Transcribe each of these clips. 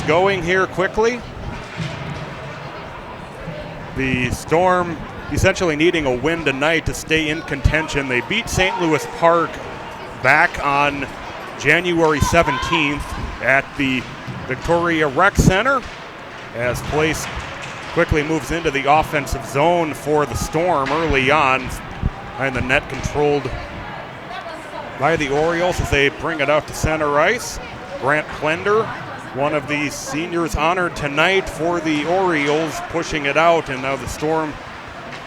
going here quickly. The Storm essentially needing a win tonight to stay in contention. They beat St. Louis Park back on January 17th at the Victoria Rec Center as Place quickly moves into the offensive zone for the Storm early on. Behind the net controlled by the Orioles as they bring it out to center ice. Grant Plender, one of the seniors honored tonight for the Orioles, pushing it out, and now the Storm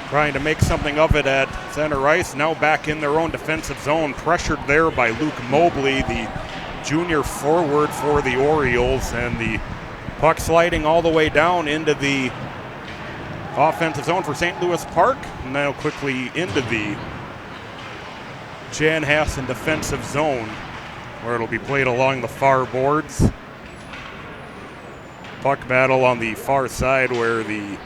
trying to make something of it at center ice. Now back in their own defensive zone, pressured there by Luke Mobley, the junior forward for the Orioles, and the puck sliding all the way down into the offensive zone for St. Louis Park, and now quickly into the Chanhassen defensive zone, where it'll be played along the far boards. Puck battle on the far side where the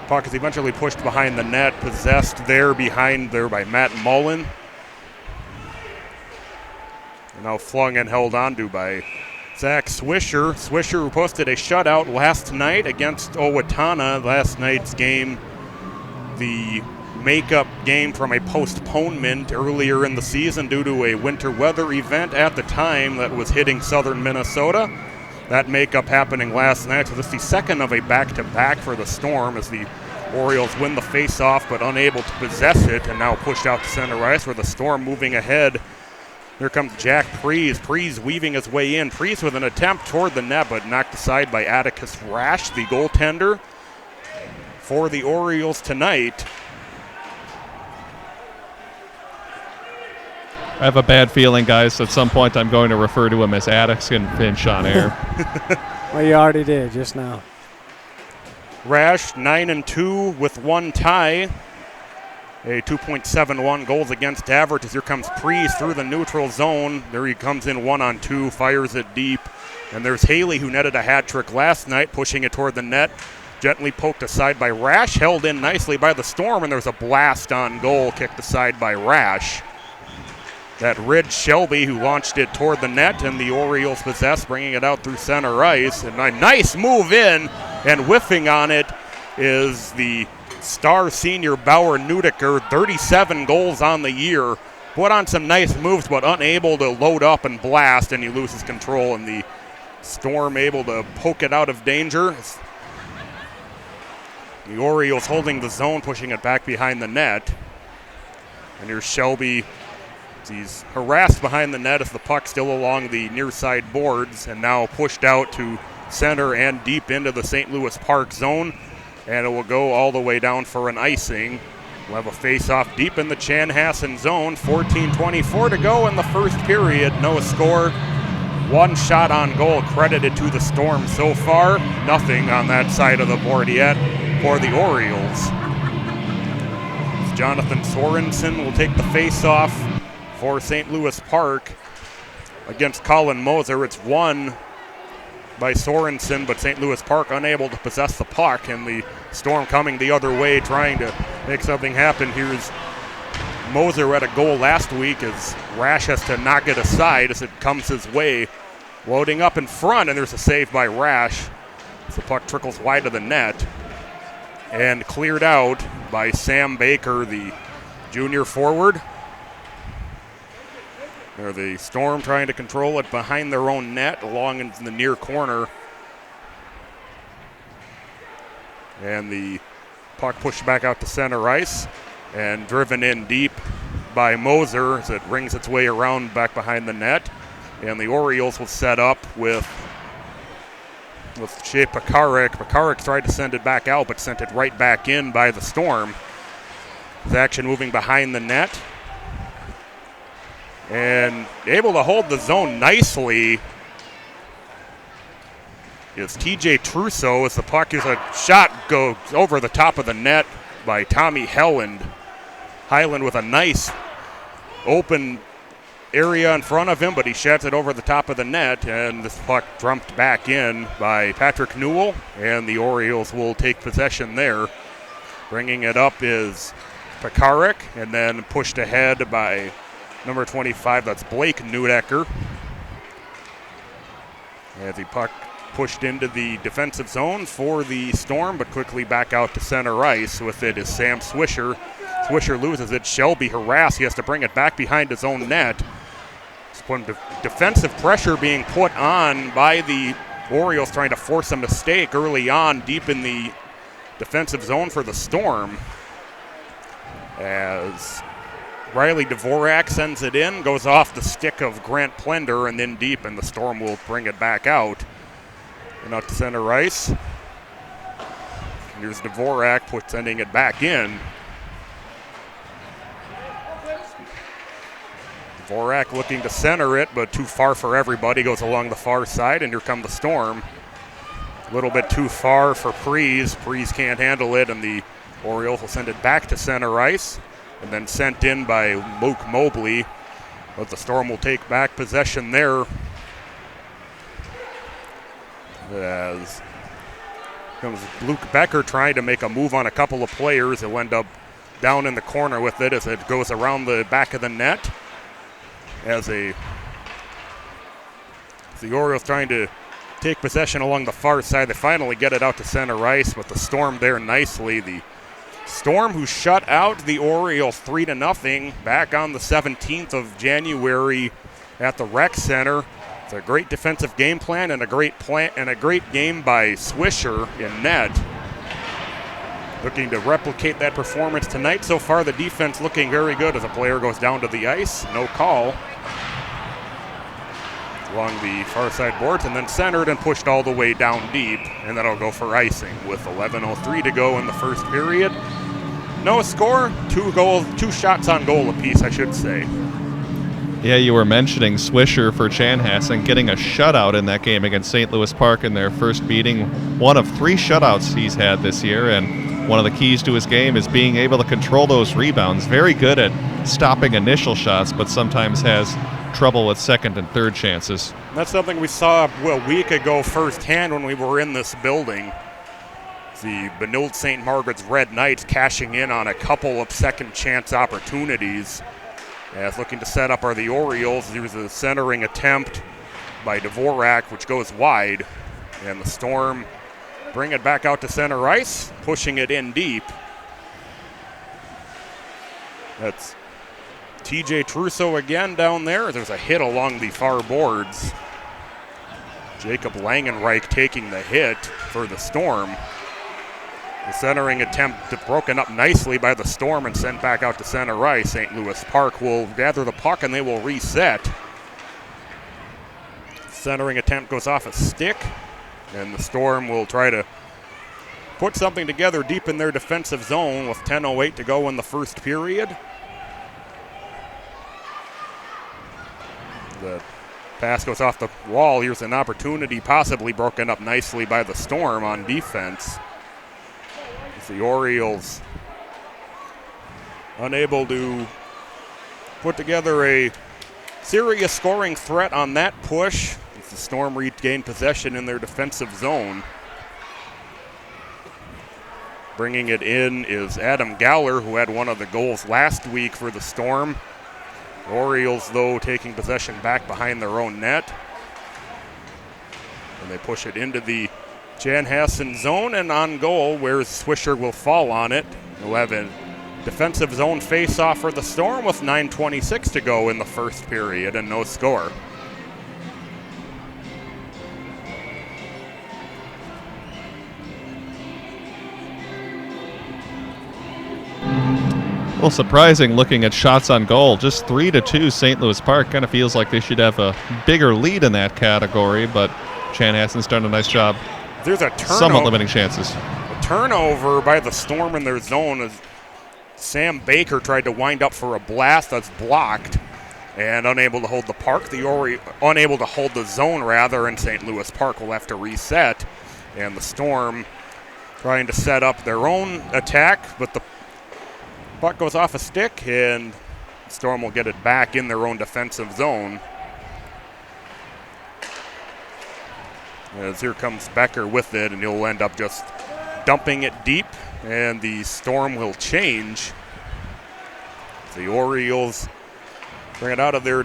puck is eventually pushed behind the net, possessed there behind there by Matt Mullen. And now flung and held onto by Zach Swisher. Swisher, who posted a shutout last night against Owatonna. Last night's game, the makeup game from a postponement earlier in the season due to a winter weather event at the time that was hitting southern Minnesota. That makeup happening last night. So this is the second of a back-to-back for the Storm as the Orioles win the face-off but unable to possess it, and now pushed out to center ice where the Storm moving ahead. Here comes Jack Prees. Prees weaving his way in. Prees with an attempt toward the net but knocked aside by Atticus Rash, the goaltender for the Orioles tonight. I have a bad feeling, guys. At some point, I'm going to refer to him as Atticus and Finch on air. Well, you already did just now. Rash 9-2 with one tie. A 2.71 goals against average as here comes Prees through the neutral zone. There he comes in 1-on-2, fires it deep. And there's Haley, who netted a hat trick last night, pushing it toward the net. Gently poked aside by Rash, held in nicely by the Storm, and there's a blast on goal kicked aside by Rash. That Ridge Shelby, who launched it toward the net, and the Orioles possess, bringing it out through center ice. And a nice move in, and whiffing on it is the star senior Bauer Nudiker, 37 goals on the year. Put on some nice moves, but unable to load up and blast, and he loses control, and the Storm able to poke it out of danger. The Orioles holding the zone, pushing it back behind the net. And here's Shelby. He's harassed behind the net as the puck still along the near side boards, and now pushed out to center and deep into the St. Louis Park zone. And it will go all the way down for an icing. We'll have a face-off deep in the Chanhassen zone. 14:24 to go in the first period. No score. One shot on goal credited to the Storm so far. Nothing on that side of the board yet for the Orioles. Jonathan Sorensen will take the face-off for St. Louis Park against Colin Moser. It's won by Sorensen, but St. Louis Park unable to possess the puck, and the Storm coming the other way, trying to make something happen. Here's Moser at a goal last week as Rash has to knock it aside as it comes his way. Loading up in front, and there's a save by Rash as the puck trickles wide of the net. And cleared out by Sam Baker, the junior forward. They're the Storm trying to control it behind their own net along in the near corner. And the puck pushed back out to center ice and driven in deep by Moser as it rings its way around back behind the net. And the Orioles will set up with Shea Pekarik. Pekarik tried to send it back out but sent it right back in by the Storm. With action moving behind the net. And able to hold the zone nicely is TJ Trusso as the puck is a shot goes over the top of the net by Tommy Helland. Highland with a nice open area in front of him, but he sheds it over the top of the net, and this puck dumped back in by Patrick Newell, and the Orioles will take possession there. Bringing it up is Pekarik, and then pushed ahead by number 25, that's Blake Nudecker. As the puck pushed into the defensive zone for the Storm, but quickly back out to center ice. With it is Sam Swisher. Swisher loses it. Shelby harassed. He has to bring it back behind his own net. Some defensive pressure being put on by the Orioles, trying to force a mistake early on deep in the defensive zone for the Storm. As Riley Dvorak sends it in, goes off the stick of Grant Plender and then deep, and the Storm will bring it back out. And out to center ice. Here's Dvorak sending it back in. Dvorak looking to center it, but too far for everybody. Goes along the far side, and here come the Storm. A little bit too far for Prees. Prees can't handle it, and the Orioles will send it back to center ice, and then sent in by Luke Mobley. But the Storm will take back possession there. As comes Luke Becker trying to make a move on a couple of players. He'll end up down in the corner with it as it goes around the back of the net. As the Orioles trying to take possession along the far side. They finally get it out to center ice with the Storm there nicely. The Storm, who shut out the Orioles 3-0 back on the 17th of January at the Rec Center. It's a great defensive game plan and a great game by Swisher in net. Looking to replicate that performance tonight. So far, the defense looking very good as a player goes down to the ice. No call. Along the far side boards, and then centered and pushed all the way down deep, and that'll go for icing with 11:03 to go in the first period. No score, two shots on goal apiece, I should say. Yeah, you were mentioning Swisher for Chanhassen getting a shutout in that game against St. Louis Park in their first meeting. One of 3 shutouts he's had this year, and one of the keys to his game is being able to control those rebounds. Very good at stopping initial shots, but sometimes has trouble with second and third chances. That's something we saw a week ago firsthand when we were in this building. The Benilde St. Margaret's Red Knights cashing in on a couple of second chance opportunities. As looking to set up are the Orioles. There's a centering attempt by Dvorak, which goes wide. And the Storm bring it back out to center ice, pushing it in deep. That's TJ Trusso again down there. There's a hit along the far boards. Jacob Langenreich taking the hit for the Storm. The centering attempt broken up nicely by the Storm and sent back out to center ice. St. Louis Park will gather the puck and they will reset. Centering attempt goes off a stick, and the Storm will try to put something together deep in their defensive zone with 10:08 to go in the first period. The pass goes off the wall. Here's an opportunity possibly broken up nicely by the Storm on defense. The Orioles unable to put together a serious scoring threat on that push. The Storm regained possession in their defensive zone. Bringing it in is Adam Gowler, who had one of the goals last week for the Storm. The Orioles, though, taking possession back behind their own net. And they push it into the Chanhassen zone, and on goal, where Swisher will fall on it. 11 defensive zone face-off for the Storm with 9:26 to go in the first period and no score. Well, surprising looking at shots on goal. Just 3-2 St. Louis Park. Kind of feels like they should have a bigger lead in that category, but Chanhassen's done a nice job. There's a turnover. Somewhat limiting chances. A turnover by the Storm in their zone as Sam Baker tried to wind up for a blast that's blocked and unable to hold the puck. Unable to hold the zone, rather, and St. Louis Park will have to reset. And the Storm trying to set up their own attack, but the puck goes off a stick, and the Storm will get it back in their own defensive zone. As here comes Becker with it, and he'll end up just dumping it deep, and the Storm will change. The Orioles bring it out of their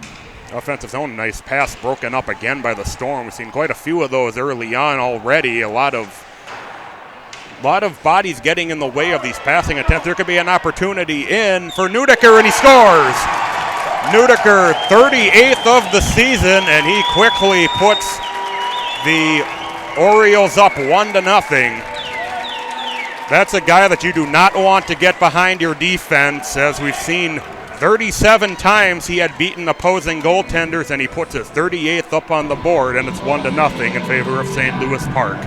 Offensive zone, nice pass broken up again by the Storm. We've seen quite a few of those early on already. A lot of bodies getting in the way of these passing attempts. There could be an opportunity in for Nudeker, and he scores. Nudeker, 38th of the season, and he quickly puts the Orioles up 1-0. That's a guy that you do not want to get behind your defense, as we've seen 37 times he had beaten opposing goaltenders, and he puts his 38th up on the board, and it's 1-0 in favor of St. Louis Park.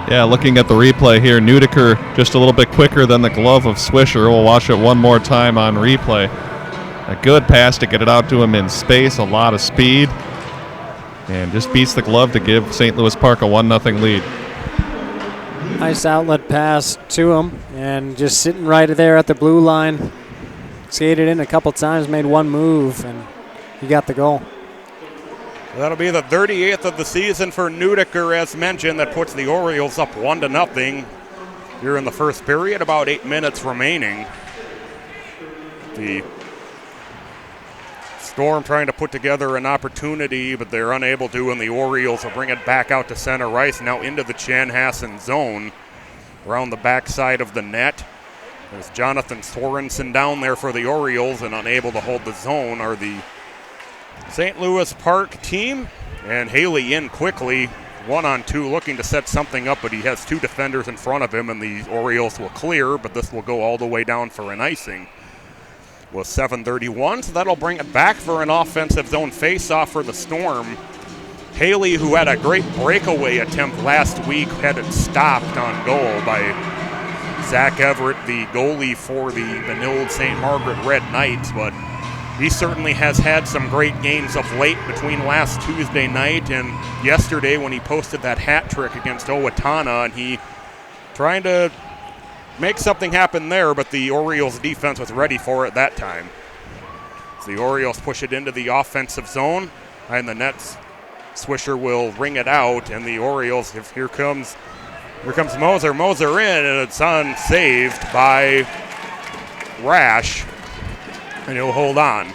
Yeah, looking at the replay here, Nudeker just a little bit quicker than the glove of Swisher. We'll watch it one more time on replay. A good pass to get it out to him in space, a lot of speed, and just beats the glove to give St. Louis Park a 1-0 lead. Nice outlet pass to him, and just sitting right there at the blue line. Skated in a couple times, made one move, and he got the goal. That'll be the 38th of the season for Nudeker, as mentioned. That puts the Orioles up 1-0 here in the first period, about 8 minutes remaining. The Storm trying to put together an opportunity, but they're unable to, and the Orioles will bring it back out to center ice, now into the Chanhassen zone, around the backside of the net. There's Jonathan Sorensen down there for the Orioles, and unable to hold the zone are the St. Louis Park team. And Haley in quickly, 1-on-2, looking to set something up, but he has two defenders in front of him, and the Orioles will clear, but this will go all the way down for an icing. With 7:31, so that'll bring it back for an offensive zone face-off for the Storm. Haley, who had a great breakaway attempt last week, had it stopped on goal by Zach Everett, the goalie for the Benilde St. Margaret Red Knights, but he certainly has had some great games of late between last Tuesday night and yesterday when he posted that hat trick against Owatonna, and he trying to make something happen there, but the Orioles defense was ready for it that time. So the Orioles push it into the offensive zone, behind the nets. Swisher will ring it out, and the Orioles, here comes Moser. Moser in, and it's unsaved by Rash, and he'll hold on.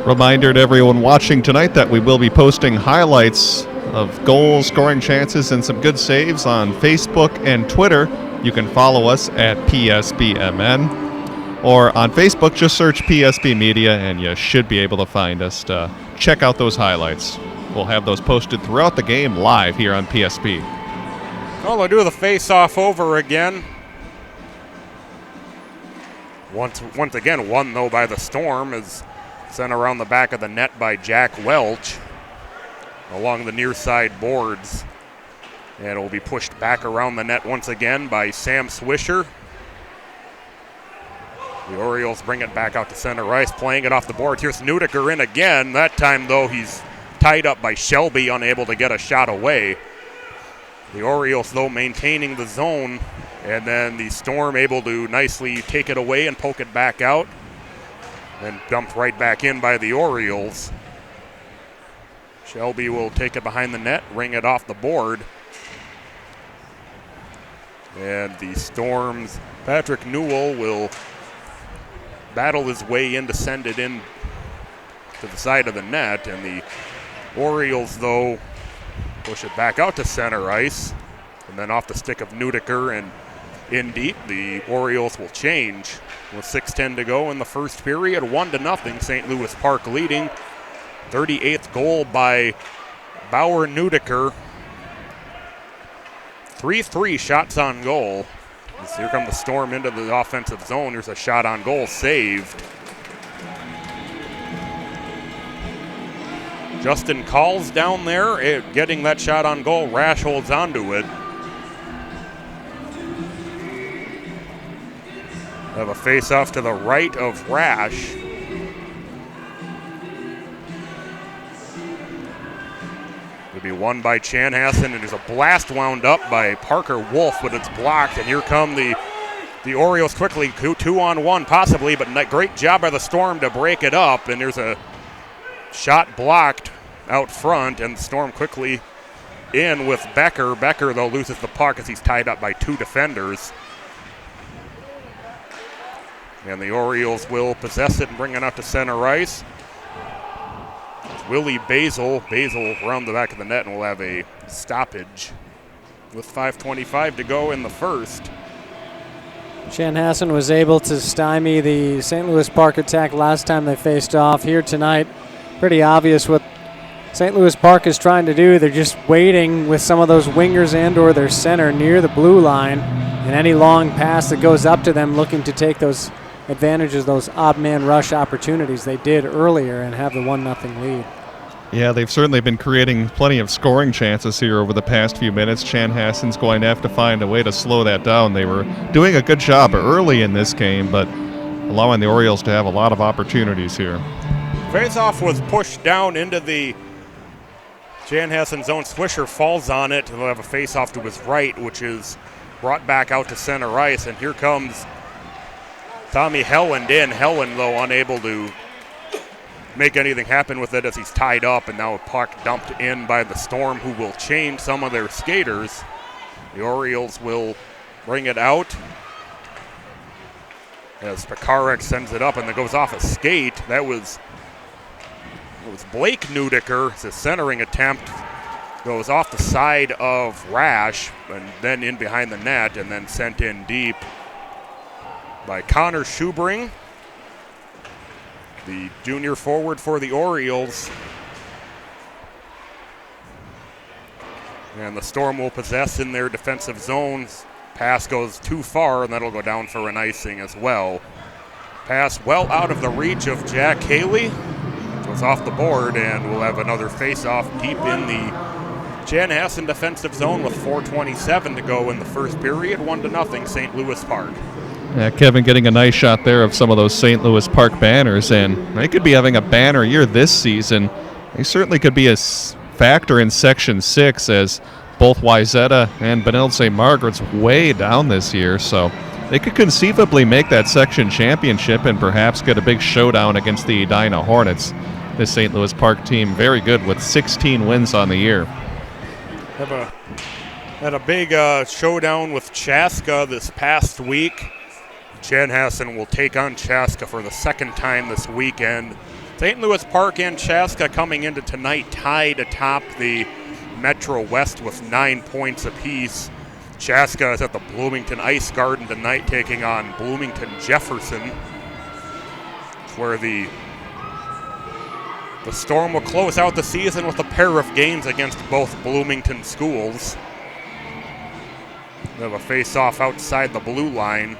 Reminder to everyone watching tonight that we will be posting highlights of goals, scoring chances, and some good saves on Facebook and Twitter. You can follow us at PSBMN, or on Facebook, just search PSB Media, and you should be able to find us. Check out those highlights. We'll have those posted throughout the game live here on PSB. Well, they'll do the face-off over again. Once again, won, though, by the Storm, is sent around the back of the net by Jack Welch along the near side boards. And it will be pushed back around the net once again by Sam Swisher. The Orioles bring it back out to center ice, playing it off the board. Here's Nudeker in again. That time, though, he's tied up by Shelby, unable to get a shot away. The Orioles, though, maintaining the zone, and then the Storm able to nicely take it away and poke it back out, and dumped right back in by the Orioles. Shelby will take it behind the net, ring it off the board. And the Storm's Patrick Newell will battle his way in to send it in to the side of the net, and the Orioles, though, push it back out to center ice, and then off the stick of Nudeker and in deep. The Orioles will change with 6:10 to go in the first period. 1-0, St. Louis Park leading. 38th goal by Bauer Nudeker. 3-3 shots on goal. As here come the Storm into the offensive zone. Here's a shot on goal saved. Justin Calls down there, getting that shot on goal. Rash holds onto it. Have a face-off to the right of Rash. It'll be won by Chanhassen, and there's a blast wound up by Parker Wolf, but it's blocked, and here come the Orioles quickly, 2-on-1 possibly, but great job by the Storm to break it up, and there's a shot blocked out front, and the Storm quickly in with Becker. Becker, though, loses the puck as he's tied up by two defenders. And the Orioles will possess it and bring it out to center ice. Willie Basil around the back of the net, and we'll have a stoppage with 5:25 to go in the first. Chanhassen was able to stymie the St. Louis Park attack last time they faced off. Here tonight, pretty obvious what St. Louis Park is trying to do. They're just waiting with some of those wingers and or their center near the blue line, and any long pass that goes up to them looking to take those advantages, those odd man rush opportunities they did earlier and have the 1-0 lead. Yeah, they've certainly been creating plenty of scoring chances here over the past few minutes. Chanhassen's going to have to find a way to slow that down. They were doing a good job early in this game, but allowing the Orioles to have a lot of opportunities here. Faceoff was pushed down into the Chanhassen zone. Swisher falls on it, and they'll have a faceoff to his right, which is brought back out to center ice, and here comes Tommy Helland in. Helland, though, unable to make anything happen with it as he's tied up, and now a puck dumped in by the Storm, who will change some of their skaters. The Orioles will bring it out as Pekarek sends it up, and it goes off a skate. It was Blake Nudiker. It's a centering attempt. Goes off the side of Rash and then in behind the net, and then sent in deep by Connor Schubring, the junior forward for the Orioles. And the Storm will possess in their defensive zones. Pass goes too far, and that'll go down for an icing as well. Pass well out of the reach of Jack Haley. Goes off the board, and we'll have another face-off deep in the Chanhassen defensive zone with 4:27 to go in the first period. 1-0 St. Louis Park. Yeah, Kevin getting a nice shot there of some of those St. Louis Park banners, and they could be having a banner year this season. They certainly could be a factor in Section 6, as both Wyzetta and Benilde St. Margaret's way down this year, so they could conceivably make that section championship and perhaps get a big showdown against the Edina Hornets. This St. Louis Park team very good with 16 wins on the year. Had a big showdown with Chaska this past week. Chanhassen will take on Chaska for the second time this weekend. St. Louis Park and Chaska coming into tonight tied atop the Metro West with 9 points apiece. Chaska is at the Bloomington Ice Garden tonight taking on Bloomington Jefferson, where the Storm will close out the season with a pair of games against both Bloomington schools. They have a face-off outside the blue line.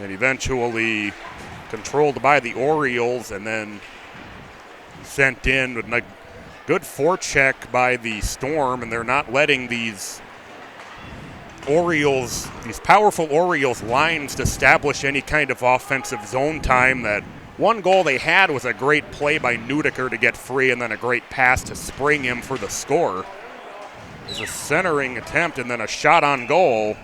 And eventually controlled by the Orioles, and then sent in with a good forecheck by the Storm, and they're not letting these Orioles, these powerful Orioles lines to establish any kind of offensive zone time. That one goal they had was a great play by Nudiker to get free, and then a great pass to spring him for the score. It was a centering attempt and then a shot on goal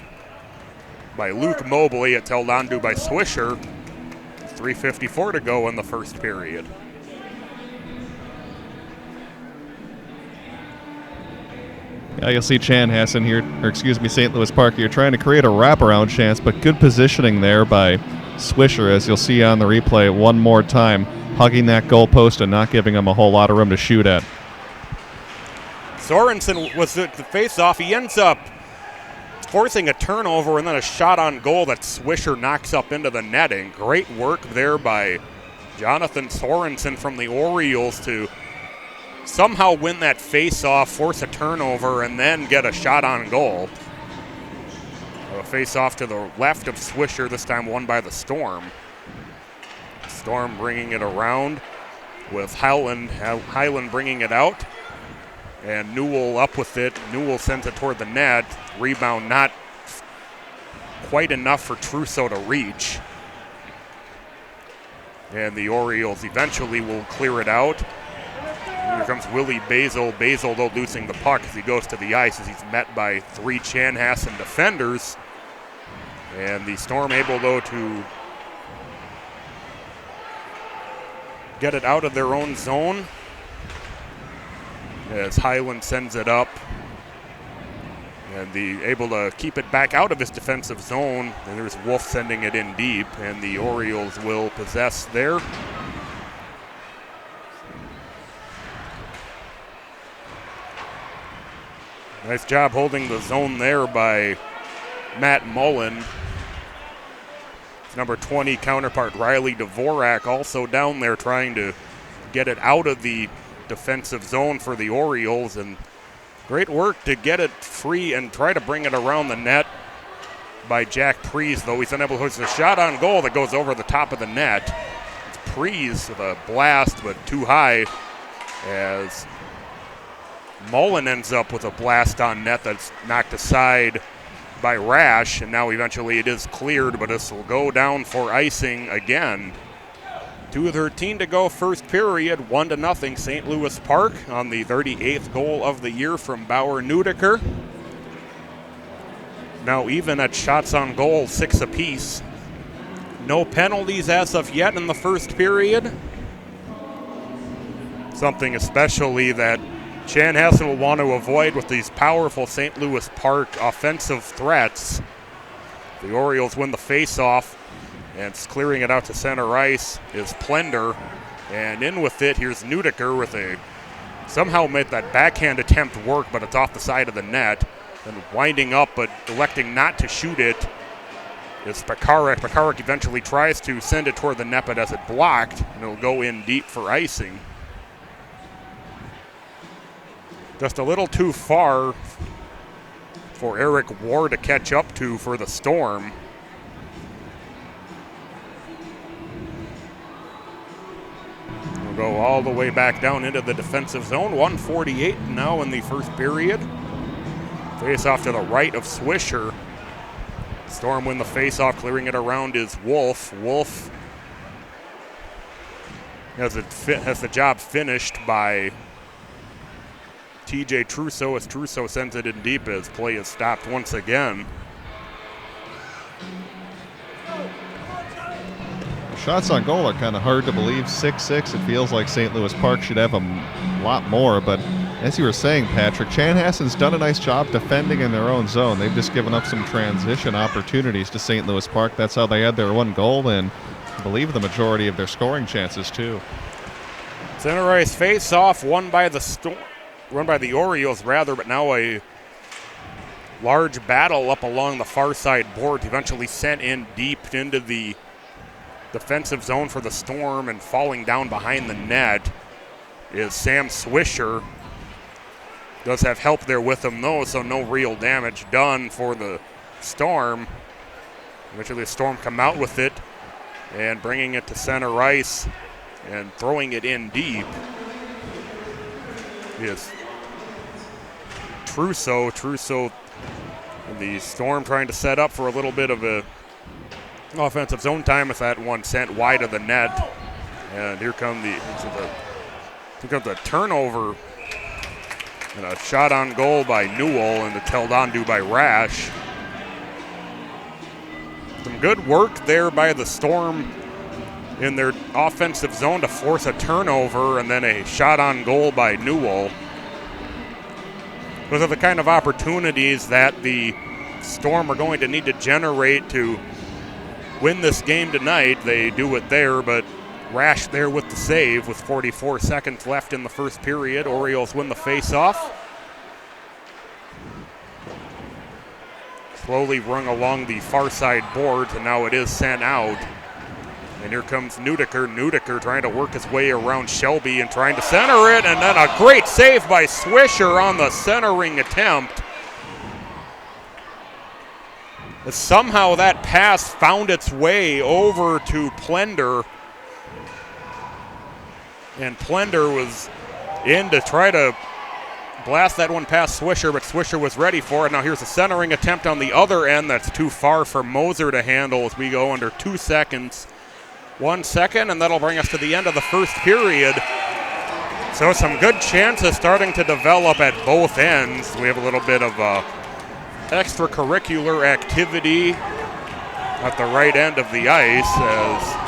by Luke Mobley. It's held on to by Swisher. 3:54 to go in the first period. Yeah, you'll see Chanhassen here, St. Louis Park here, trying to create a wraparound chance, but good positioning there by Swisher, as you'll see on the replay one more time, hugging that goalpost and not giving him a whole lot of room to shoot at. Sorensen was at the face-off. He ends up forcing a turnover and then a shot on goal that Swisher knocks up into the netting. Great work there by Jonathan Sorensen from the Orioles to somehow win that face-off, force a turnover, and then get a shot on goal. A face-off to the left of Swisher, this time won by the Storm. Storm bringing it around with Highland bringing it out. And Newell up with it. Newell sends it toward the net. Rebound not quite enough for Trousseau to reach. And the Orioles eventually will clear it out. Here comes Willie Basil. Basil, though, losing the puck as he goes to the ice as he's met by 3 Chanhassen defenders. And the Storm able, though, to get it out of their own zone as Highland sends it up. And able to keep it back out of his defensive zone. And there's Wolf sending it in deep, and the Orioles will possess there. Nice job holding the zone there by Matt Mullen. Number 20 counterpart Riley Dvorak also down there trying to get it out of the defensive zone for the Orioles, and great work to get it free and try to bring it around the net by Jack Prees, though he's unable to host a shot on goal that goes over the top of the net. It's Prees with a blast, but too high, as Mullen ends up with a blast on net that's knocked aside by Rash, and now eventually it is cleared, but this will go down for icing again. 2:13 to go, first period, 1-0 St. Louis Park on the 38th goal of the year from Bauer Nudeker. Now even at shots on goal, 6 apiece. No penalties as of yet in the first period. Something especially that Chanhassen will want to avoid with these powerful St. Louis Park offensive threats. The Orioles win the face-off, and clearing it out to center ice is Plender. And in with it, here's Nudeker with somehow made that backhand attempt work, but it's off the side of the net. And winding up, but electing not to shoot it, is Pekarik. Pekarik eventually tries to send it toward the net, but as it blocked, and it'll go in deep for icing. Just a little too far for Eric Ward to catch up to for the Storm. We'll go all the way back down into the defensive zone. 1:48 now in the first period. Face off to the right of Swisher. Storm win the face off, clearing it around is Wolf. Wolf has the job finished by TJ Trusso as Trusso sends it in deep as play is stopped once again. Shots on goal are kind of hard to believe. 6-6. It feels like St. Louis Park should have a lot more, but as you were saying, Patrick, Chanhassen's done a nice job defending in their own zone. They've just given up some transition opportunities to St. Ous Park. That's how they had their one goal, and I believe the majority of their scoring chances too. Center ice face-off, won by the Orioles, but now a large battle up along the far side board, eventually sent in deep into the defensive zone for the Storm, and falling down behind the net is Sam Swisher. Does have help there with him though, so no real damage done for the Storm. Eventually the Storm come out with it and bringing it to center ice and throwing it in deep is Trusso, the Storm trying to set up for a little bit of a offensive zone time with that one sent wide of the net. And here comes the turnover and a shot on goal by Newell, and it's held on to by Rash. Some good work there by the Storm in their offensive zone to force a turnover, and then a shot on goal by Newell. Those are the kind of opportunities that the Storm are going to need to generate to win this game tonight. They do it there, but Rash there with the save with 44 seconds left in the first period. Orioles win the face-off. Slowly rung along the far side boards, and now it is sent out. And here comes Nudeker. Nudeker trying to work his way around Shelby and trying to center it, and then a great save by Swisher on the centering attempt. Somehow that pass found its way over to Plender, and Plender was in to try to blast that one past Swisher, but Swisher was ready for it. Now here's a centering attempt on the other end that's too far for Moser to handle as we go under 2 seconds. 1 second, and that'll bring us to the end of the first period. So some good chances starting to develop at both ends. We have a little bit of extracurricular activity at the right end of the ice as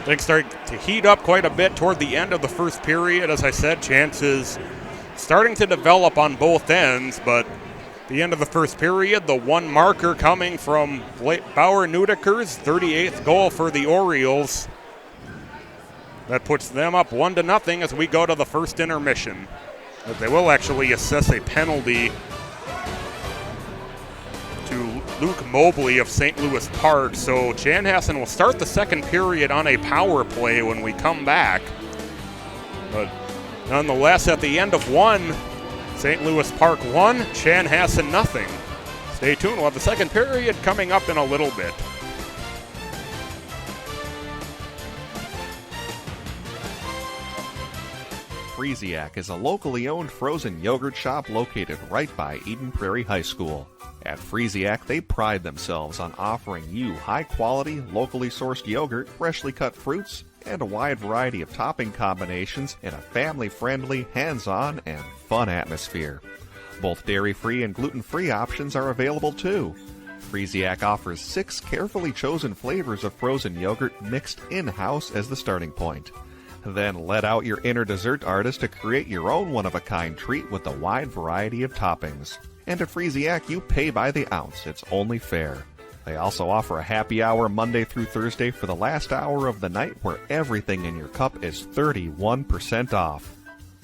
things start to heat up quite a bit toward the end of the first period. As I said, chances starting to develop on both ends, but the end of the first period, the one marker coming from Bauer Neudeker's 38th goal for the Orioles. That puts them up 1-0 as we go to the first intermission. But they will actually assess a penalty to Luke Mobley of St. Louis Park. So Chanhassen will start the second period on a power play when we come back. But nonetheless, at the end of one, St. Louis Park 1, Chanhassen 0. Stay tuned. We'll have the second period coming up in a little bit. Freesiac is a locally owned frozen yogurt shop located right by Eden Prairie High School. At Freesiac, they pride themselves on offering you high-quality, locally sourced yogurt, freshly cut fruits, and a wide variety of topping combinations in a family-friendly, hands-on, and fun atmosphere. Both dairy-free and gluten-free options are available too. Freesiac offers 6 carefully chosen flavors of frozen yogurt mixed in-house as the starting point. Then let out your inner dessert artist to create your own one-of-a-kind treat with a wide variety of toppings. And at Freesiac, you pay by the ounce. It's only fair. They also offer a happy hour Monday through Thursday for the last hour of the night where everything in your cup is 31% off.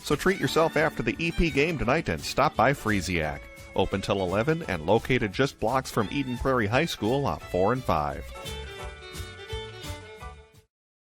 So treat yourself after the EP game tonight and stop by Freesiac. Open till 11 and located just blocks from Eden Prairie High School off 4 and 5.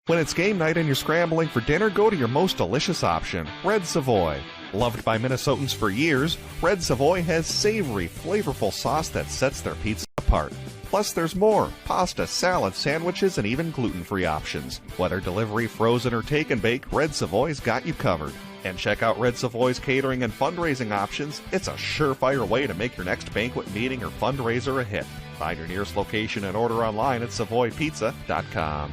When it's game night and you're scrambling for dinner, go to your most delicious option, Red Savoy. Loved by Minnesotans for years, Red Savoy has savory, flavorful sauce that sets their pizza apart. Plus, there's more: pasta, salad, sandwiches, and even gluten-free options. Whether delivery, frozen, or take and bake, Red Savoy's got you covered. And check out Red Savoy's catering and fundraising options. It's a surefire way to make your next banquet, meeting, or fundraiser a hit. Find your nearest location and order online at SavoyPizza.com.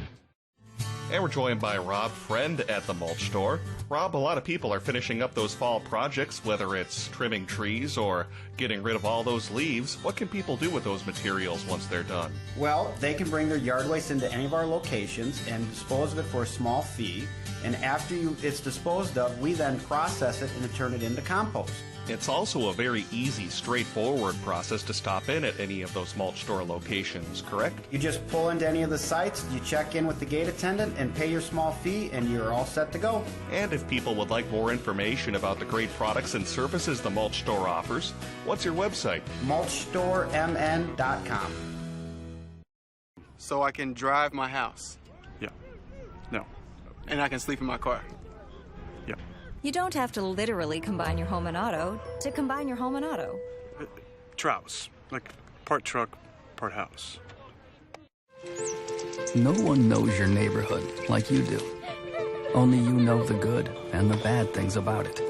And we're joined by Rob Friend at the Mulch Store. Rob, a lot of people are finishing up those fall projects, whether it's trimming trees or getting rid of all those leaves. What can people do with those materials once they're done? Well, they can bring their yard waste into any of our locations and dispose of it for a small fee. And after it's disposed of, we then process it and turn it into compost. It's also a very easy, straightforward process to stop in at any of those Mulch Store locations, correct? You just pull into any of the sites, you check in with the gate attendant and pay your small fee, and you're all set to go. And if people would like more information about the great products and services the Mulch Store offers, what's your website? mulchstoremn.com. So I can drive my house. Yeah. No. And I can sleep in my car. Yeah. You don't have to literally combine your home and auto to combine your home and auto. Trouse. Like part truck, part house. No one knows your neighborhood like you do. Only you know the good and the bad things about it.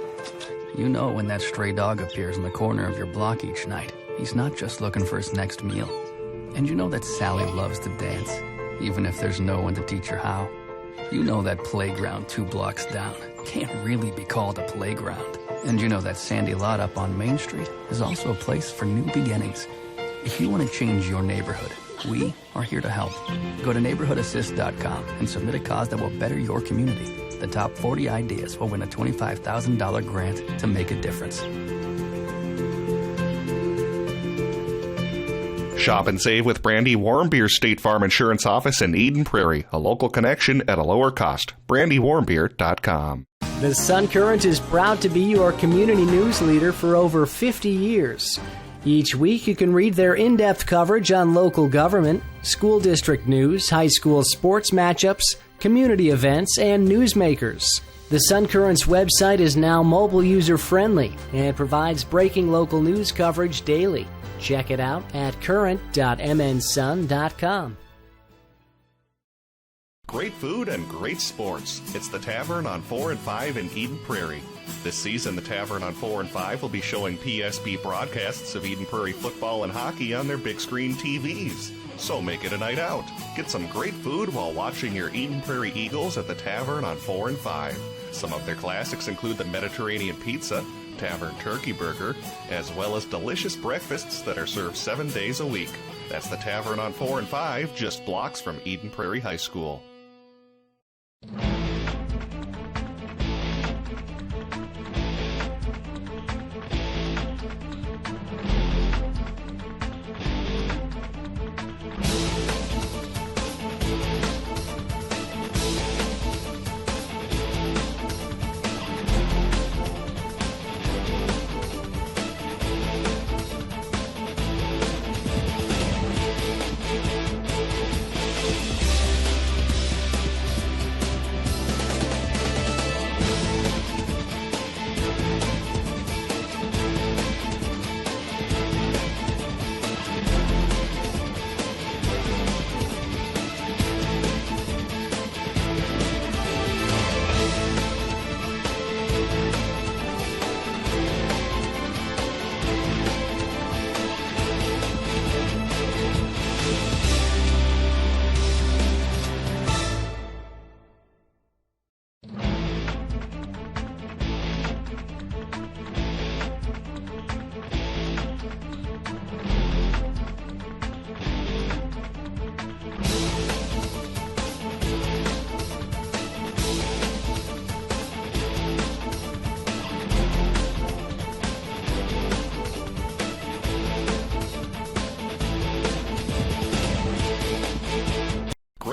You know when that stray dog appears in the corner of your block each night, he's not just looking for his next meal. And you know that Sally loves to dance, even if there's no one to teach her how. You know that playground 2 blocks down can't really be called a playground. And you know that sandy lot up on Main Street is also a place for new beginnings. If you want to change your neighborhood, we are here to help. Go to neighborhoodassist.com and submit a cause that will better your community. The top 40 ideas will win a $25,000 grant to make a difference. Shop and save with Brandy Warmbeer State Farm Insurance Office in Eden Prairie, a local connection at a lower cost. BrandyWarmbeer.com. The Sun Current is proud to be your community news leader for over 50 years. Each week you can read their in-depth coverage on local government, school district news, high school sports matchups, community events, and newsmakers. The Sun Current's website is now mobile user-friendly and provides breaking local news coverage daily. Check it out at current.mnsun.com. Great food and great sports. It's the Tavern on 4 and 5 in Eden Prairie. This season, the Tavern on 4 and 5 will be showing PSP broadcasts of Eden Prairie football and hockey on their big screen TVs. So make it a night out. Get some great food while watching your Eden Prairie Eagles at the Tavern on 4 and 5. Some of their classics include the Mediterranean Pizza, Tavern Turkey Burger, as well as delicious breakfasts that are served 7 days a week. That's the Tavern on 4 and 5, just blocks from Eden Prairie High School.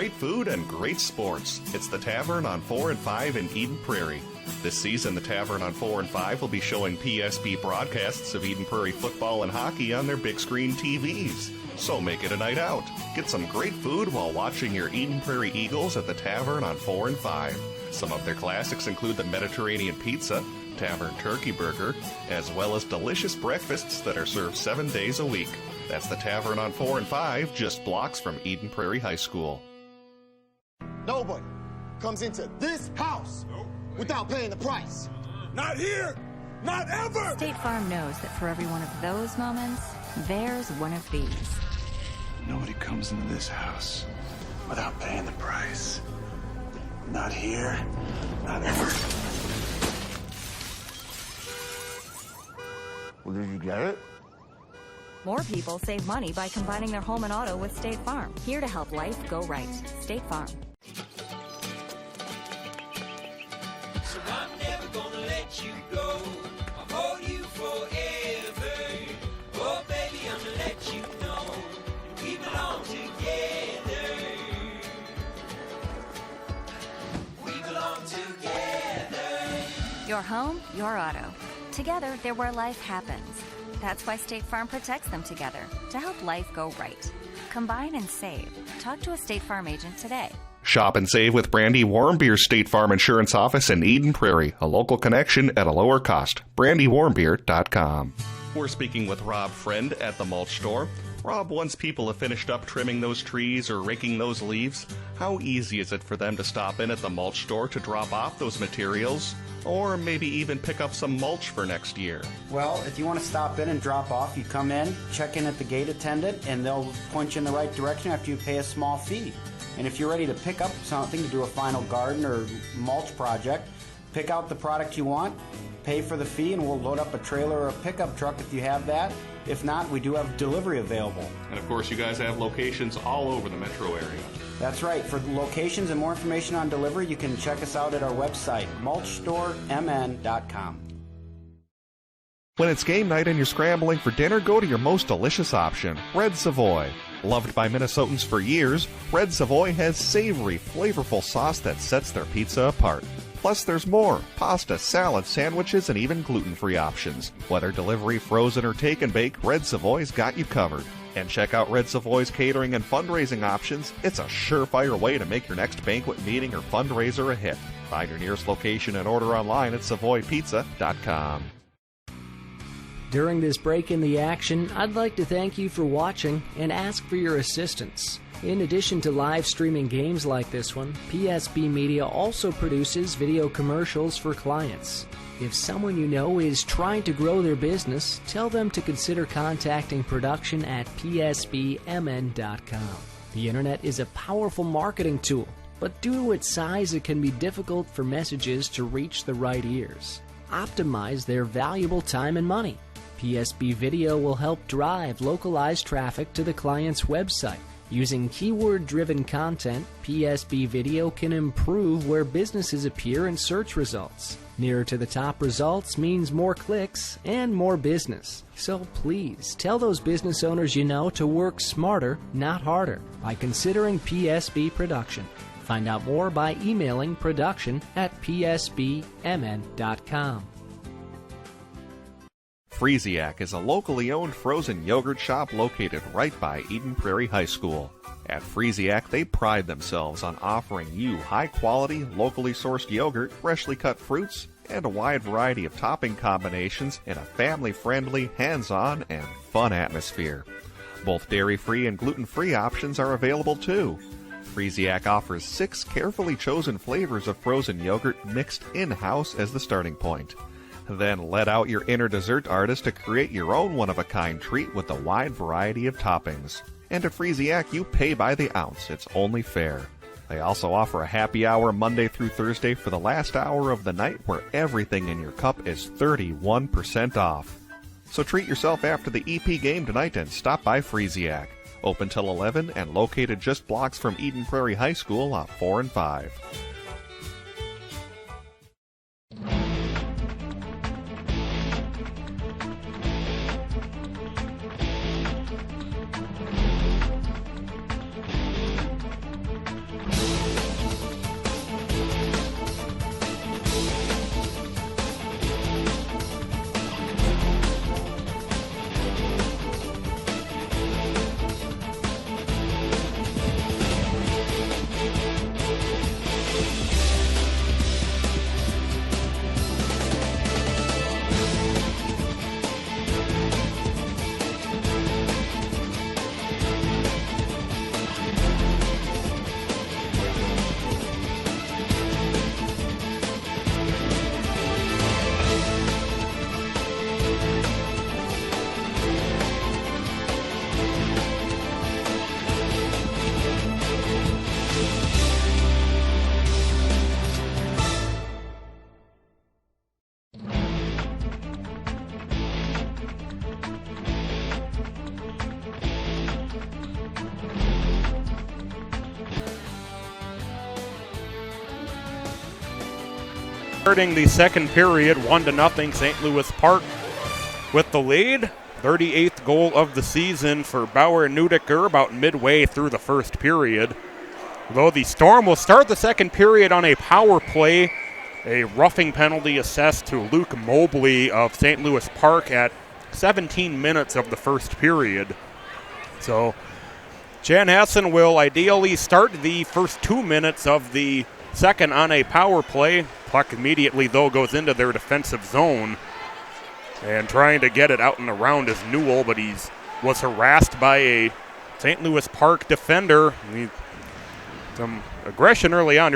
great food and great sports. It's the Tavern on 4 and 5 in Eden Prairie. This season, the Tavern on 4 and 5 will be showing PSB broadcasts of Eden Prairie football and hockey on their big screen TVs. So make it a night out. Get some great food while watching your Eden Prairie Eagles at the Tavern on 4 and 5. Some of their classics include the Mediterranean Pizza, Tavern Turkey Burger, as well as delicious breakfasts that are served 7 days a week. That's the Tavern on 4 and 5, just blocks from Eden Prairie High School. Nobody comes into this house without paying the price. Not here! Not ever! State Farm knows that for every one of those moments, there's one of these. Nobody comes into this house without paying the price. Not here, not ever. Well, did you get it? More people save money by combining their home and auto with State Farm. Here to help life go right. State Farm. So I'm never gonna let you go. I'll hold you forever. Oh, baby, I'm gonna let you know we belong together. We belong together. Your home, your auto. Together, they're where life happens. That's why State Farm protects them together, to help life go right. Combine and save. Talk to a State Farm agent today. Shop and save with Brandy Warmbier State Farm Insurance Office in Eden Prairie, a local connection at a lower cost. BrandyWarmbier.com. We're speaking with Rob Friend at the mulch store. Rob, once people have finished up trimming those trees or raking those leaves, how easy is it for them to stop in at the mulch store to drop off those materials? Or maybe even pick up some mulch for next year? Well, if you want to stop in and drop off, you come in, check in at the gate attendant, and they'll point you in the right direction after you pay a small fee. And if you're ready to pick up something to do a final garden or mulch project, pick out the product you want, pay for the fee, and we'll load up a trailer or a pickup truck if you have that. If not, we do have delivery available. And of course, you guys have locations all over the metro area. That's right. For locations and more information on delivery, you can check us out at our website, mulchstoremn.com. When it's game night and you're scrambling for dinner, go to your most delicious option, Red Savoy. Loved by Minnesotans for years, Red Savoy has savory, flavorful sauce that sets their pizza apart. Plus, there's more: pasta, salad, sandwiches, and even gluten-free options. Whether delivery, frozen, or take and bake, Red Savoy's got you covered. And check out Red Savoy's catering and fundraising options. It's a surefire way to make your next banquet, meeting, or fundraiser a hit. Find your nearest location and order online at SavoyPizza.com. During this break in the action, I'd like to thank you for watching and ask for your assistance. In addition to live streaming games like this one, PSB Media also produces video commercials for clients. If someone you know is trying to grow their business, tell them to consider contacting production at psbmn.com. The internet is a powerful marketing tool, but due to its size, it can be difficult for messages to reach the right ears. Optimize their valuable time and money. PSB Video will help drive localized traffic to the client's website. Using keyword-driven content, PSB Video can improve where businesses appear in search results. Nearer to the top results means more clicks and more business. So please tell those business owners you know to work smarter, not harder, by considering PSB Production. Find out more by emailing production@psbmn.com. Freesiac is a locally owned frozen yogurt shop located right by Eden Prairie High School. At Freesiac, they pride themselves on offering you high-quality, locally sourced yogurt, freshly cut fruits, and a wide variety of topping combinations in a family-friendly, hands-on, and fun atmosphere. Both dairy-free and gluten-free options are available too. Freesiac offers 6 carefully chosen flavors of frozen yogurt mixed in-house as the starting point. Then let out your inner dessert artist to create your own one-of-a-kind treat with a wide variety of toppings. And at Freesiac, you pay by the ounce. It's only fair. They also offer a happy hour Monday through Thursday for the last hour of the night, where everything in your cup is 31% off. So treat yourself after the EP game tonight and stop by Freesiac. Open till 11 and located just blocks from Eden Prairie High School on 4 and 5. Starting the second period, 1-0 St. Louis Park with the lead. 38th goal of the season for Bauer Neudecker about midway through the first period. Though the Storm will start the second period on a power play, a roughing penalty assessed to Luke Mobley of St. Louis Park at 17 minutes of the first period. So Chanhassen will ideally start the first 2 minutes of the second on a power play. Puck immediately, though, goes into their defensive zone. And trying to get it out and around is Newell, but he was harassed by a St. Louis Park defender. Some aggression early on.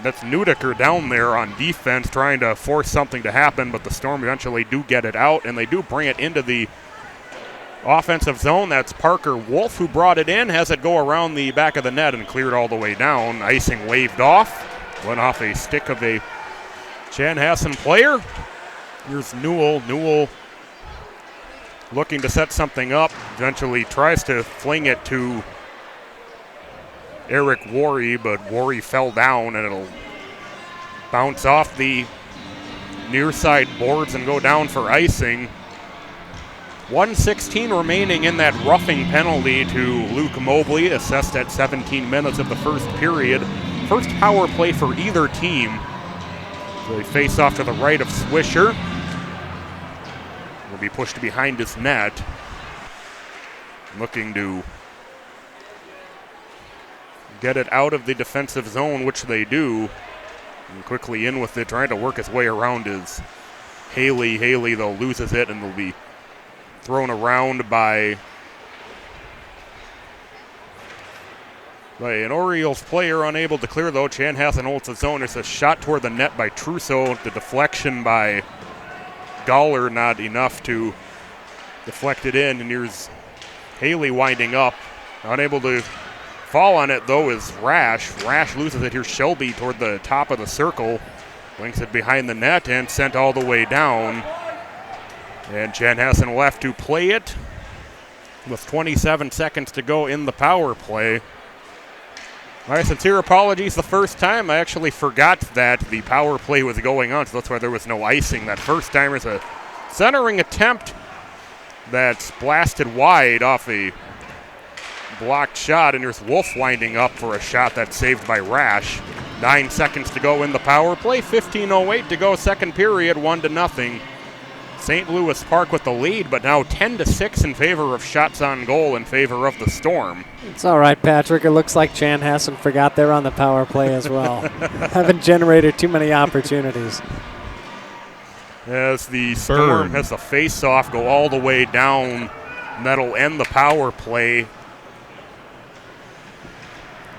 That's Neudecker down there on defense trying to force something to happen, but the Storm eventually do get it out, and they do bring it into the offensive zone. That's Parker Wolf who brought it in, has it go around the back of the net and cleared all the way down. Icing waved off. Went off a stick of a Chanhassen player. Here's Newell. Newell looking to set something up. Eventually tries to fling it to Eric Worry, but Worry fell down, and it'll bounce off the near side boards and go down for icing. 1:16 remaining in that roughing penalty to Luke Mobley, assessed at 17 minutes of the first period. First power play for either team. So they face off to the right of Swisher. Will be pushed behind his net. Looking to get it out of the defensive zone, which they do. And quickly in with it, trying to work his way around is Haley. Haley, though, loses it and will be thrown around by an Orioles player, unable to clear, though. Chanhassen holds his own. It's a shot toward the net by Trousseau. The deflection by Galler, not enough to deflect it in. And here's Haley winding up. Unable to fall on it, though, is Rash. Rash loses it. Here's Shelby toward the top of the circle. Links it behind the net and sent all the way down. And Chanhassen will have to play it with 27 seconds to go in the power play. My sincere apologies. The first time I actually forgot that the power play was going on, so that's why there was no icing that first time. There's a centering attempt that's blasted wide off a blocked shot, and there's Wolf winding up for a shot that's saved by Rash. 9 seconds to go in the power play. 15:08 to go, second period, 1-0. St. Louis Park with the lead, but now 10-6 in favor of shots on goal in favor of the Storm. It's all right, Patrick. It looks like Chanhassen forgot they're on the power play as well. Haven't generated too many opportunities. As the Storm has the face-off go all the way down, and that'll end the power play.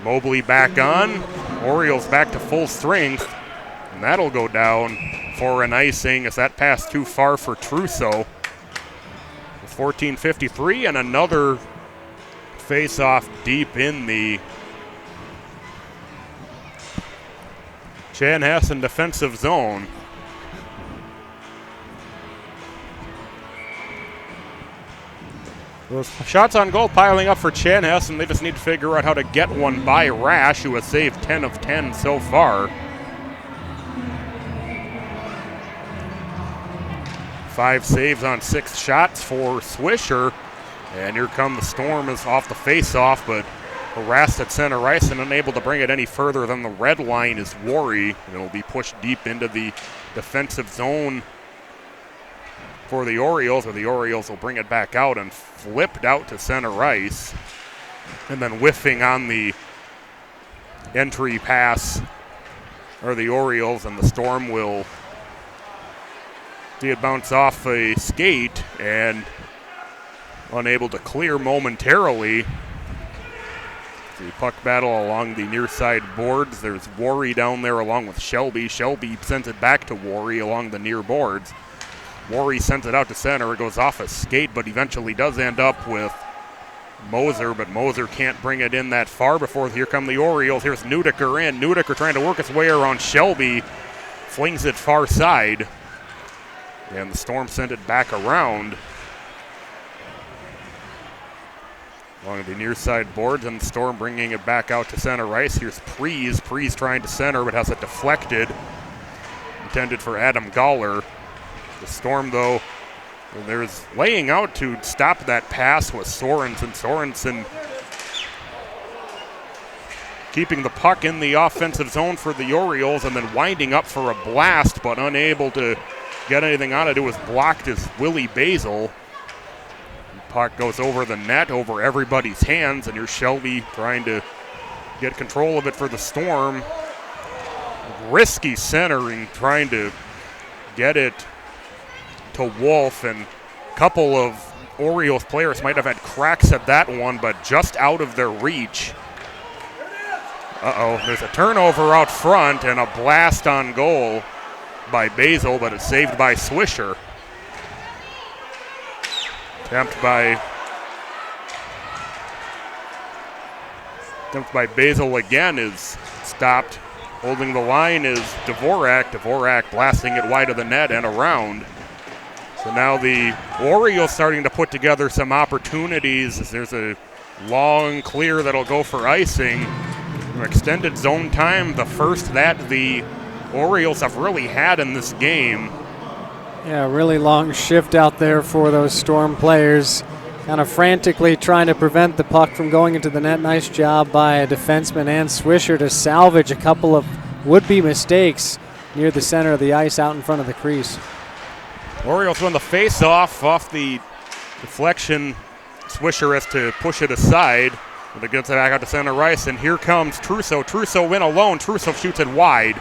Mobley back on. Orioles back to full strength, and that'll go down for an icing as that passed too far for Trousseau. 14:53 and another face-off deep in the Chanhassen defensive zone. Those shots on goal piling up for Chanhassen. They just need to figure out how to get one by Rash, who has saved 10 of 10 so far. 5 saves on 6 shots for Swisher. And here come the Storm is off the face-off, but harassed at center ice and unable to bring it any further than the red line is Worry. It'll be pushed deep into the defensive zone for the Orioles, or the Orioles will bring it back out and flipped out to center ice. And then whiffing on the entry pass are the Orioles, and the Storm will see it bounce off a skate and unable to clear momentarily. The puck battle along the near side boards. There's Worry down there along with Shelby. Shelby sends it back to Worry along the near boards. Worry sends it out to center. It goes off a skate, but eventually does end up with Moser, but Moser can't bring it in that far before here come the Orioles. Here's Neudecker in. Neudecker trying to work his way around Shelby. Flings it far side. And the Storm sent it back around along the near side boards, and the Storm bringing it back out to center ice. Here's Prees. Prees trying to center, but has it deflected. intended for Adam Galler. The Storm, though, there's laying out to stop that pass with Sorensen. Sorensen keeping the puck in the offensive zone for the Orioles and then winding up for a blast, but unable to get anything on it. It was blocked as Willie Basil. The puck goes over the net, over everybody's hands, and here's Shelby trying to get control of it for the Storm. Risky centering, trying to get it to Wolf, and a couple of Orioles players might have had cracks at that one, but just out of their reach. There's a turnover out front and a blast on goal by Basil, but it's saved by Swisher. Attempt by Basil again is stopped. Holding the line is Dvorak. Dvorak blasting it wide of the net and around. So now the Orioles starting to put together some opportunities. There's a long clear that'll go for icing. Extended zone time, the first that the Orioles have really had in this game. Yeah, really long shift out there for those Storm players. Kind of frantically trying to prevent the puck from going into the net. Nice job by a defenseman and Swisher to salvage a couple of would-be mistakes near the center of the ice out in front of the crease. Orioles win the face-off off the deflection. Swisher has to push it aside. But it gets it back out to center ice, and here comes Trusso. Trusso win alone. Trusso shoots it wide,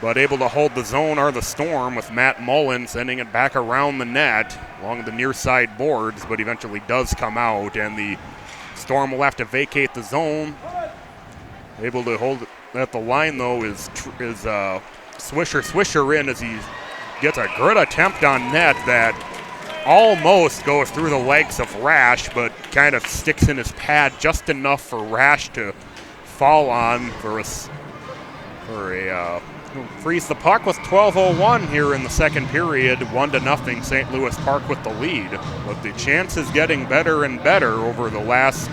but able to hold the zone are the Storm with Matt Mullen sending it back around the net along the near side boards, but eventually does come out, and the Storm will have to vacate the zone. Able to hold it at the line, though, is Swisher. Swisher in as he gets a good attempt on net that almost goes through the legs of Rash, but kind of sticks in his pad just enough for Rash to fall on for a freeze the puck with 12:01 here in the second period. 1-0 St. Louis Park with the lead. But the chances getting better and better over the last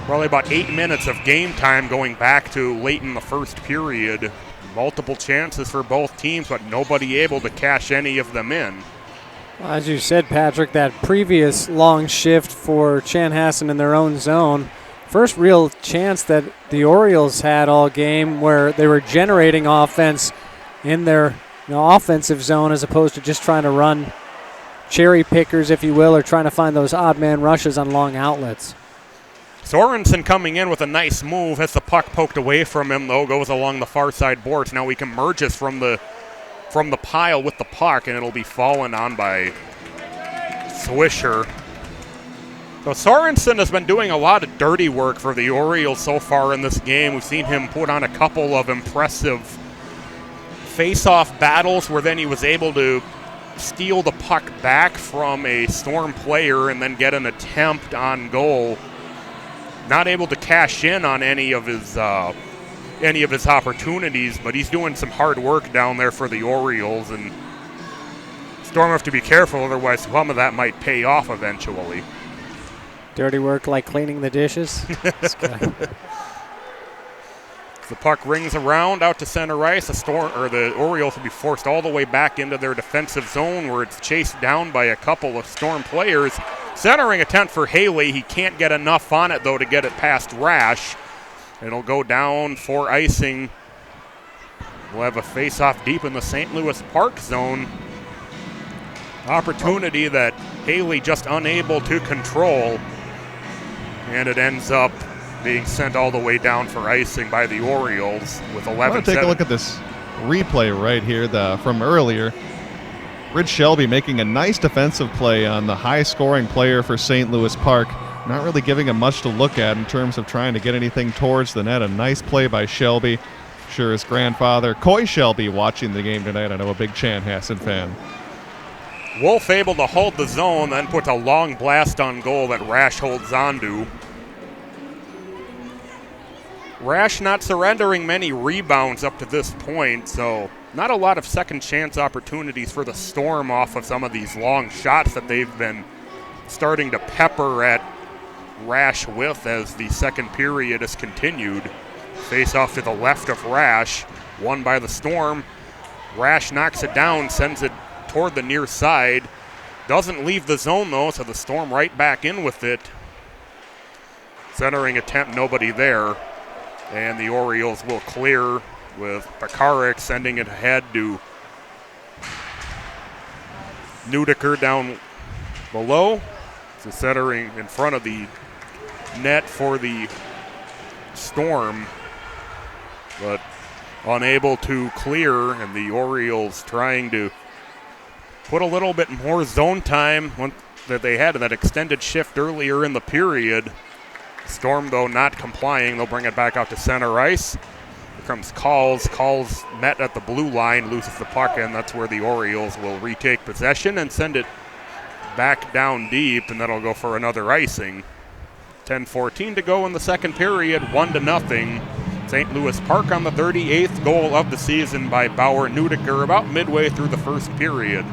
probably about 8 minutes of game time going back to late in the first period. Multiple chances for both teams, but nobody able to cash any of them in. Well, as you said, Patrick, that previous long shift for Chanhassen in their own zone, first real chance that the Orioles had all game where they were generating offense in their offensive zone as opposed to just trying to run cherry pickers, if you will, or trying to find those odd man rushes on long outlets. Sorensen coming in with a nice move, has the puck poked away from him, though, goes along the far side boards. Now he emerges from the pile with the puck, and it'll be fallen on by Swisher. So Sorensen has been doing a lot of dirty work for the Orioles so far in this game. We've seen him put on a couple of impressive face-off battles where then he was able to steal the puck back from a Storm player and then get an attempt on goal. Not able to cash in on any of his opportunities, but he's doing some hard work down there for the Orioles, and Storm have to be careful, otherwise some of that might pay off eventually. Dirty work like cleaning the dishes. The puck rings around out to center ice. The Orioles will be forced all the way back into their defensive zone where it's chased down by a couple of Storm players. Centering attempt for Haley. He can't get enough on it, though, to get it past Rash. It'll go down for icing. We'll have a face-off deep in the St. Louis Park zone. Opportunity that Haley just unable to control. And it ends up being sent all the way down for icing by the Orioles with 11 I want to take a look at this replay right here from earlier. Rich Shelby making a nice defensive play on the high-scoring player for St. Louis Park. Not really giving him much to look at in terms of trying to get anything towards the net. A nice play by Shelby. Sure, his grandfather, Coy Shelby, watching the game tonight. I know a big Chanhassen fan. Wolf able to hold the zone, then puts a long blast on goal that Rash holds on to. Rash not surrendering many rebounds up to this point, so not a lot of second chance opportunities for the Storm off of some of these long shots that they've been starting to pepper at Rash with as the second period has continued. Face off to the left of Rash, won by the Storm. Rash knocks it down, sends it toward the near side. Doesn't leave the zone, though, so the Storm right back in with it. Centering attempt, nobody there. And the Orioles will clear with Pekarik sending it ahead to Nudeker down below. So centering in front of the net for the Storm, but unable to clear, and the Orioles trying to put a little bit more zone time that they had in that extended shift earlier in the period. Storm, though, not complying. They'll bring it back out to center ice. Here comes Calls. Calls met at the blue line, loses the puck, and that's where the Orioles will retake possession and send it back down deep, and that'll go for another icing. 10:14 to go in the second period, 1-0. St. Louis Park on the 38th goal of the season by Bauer Nudeker about midway through the first period.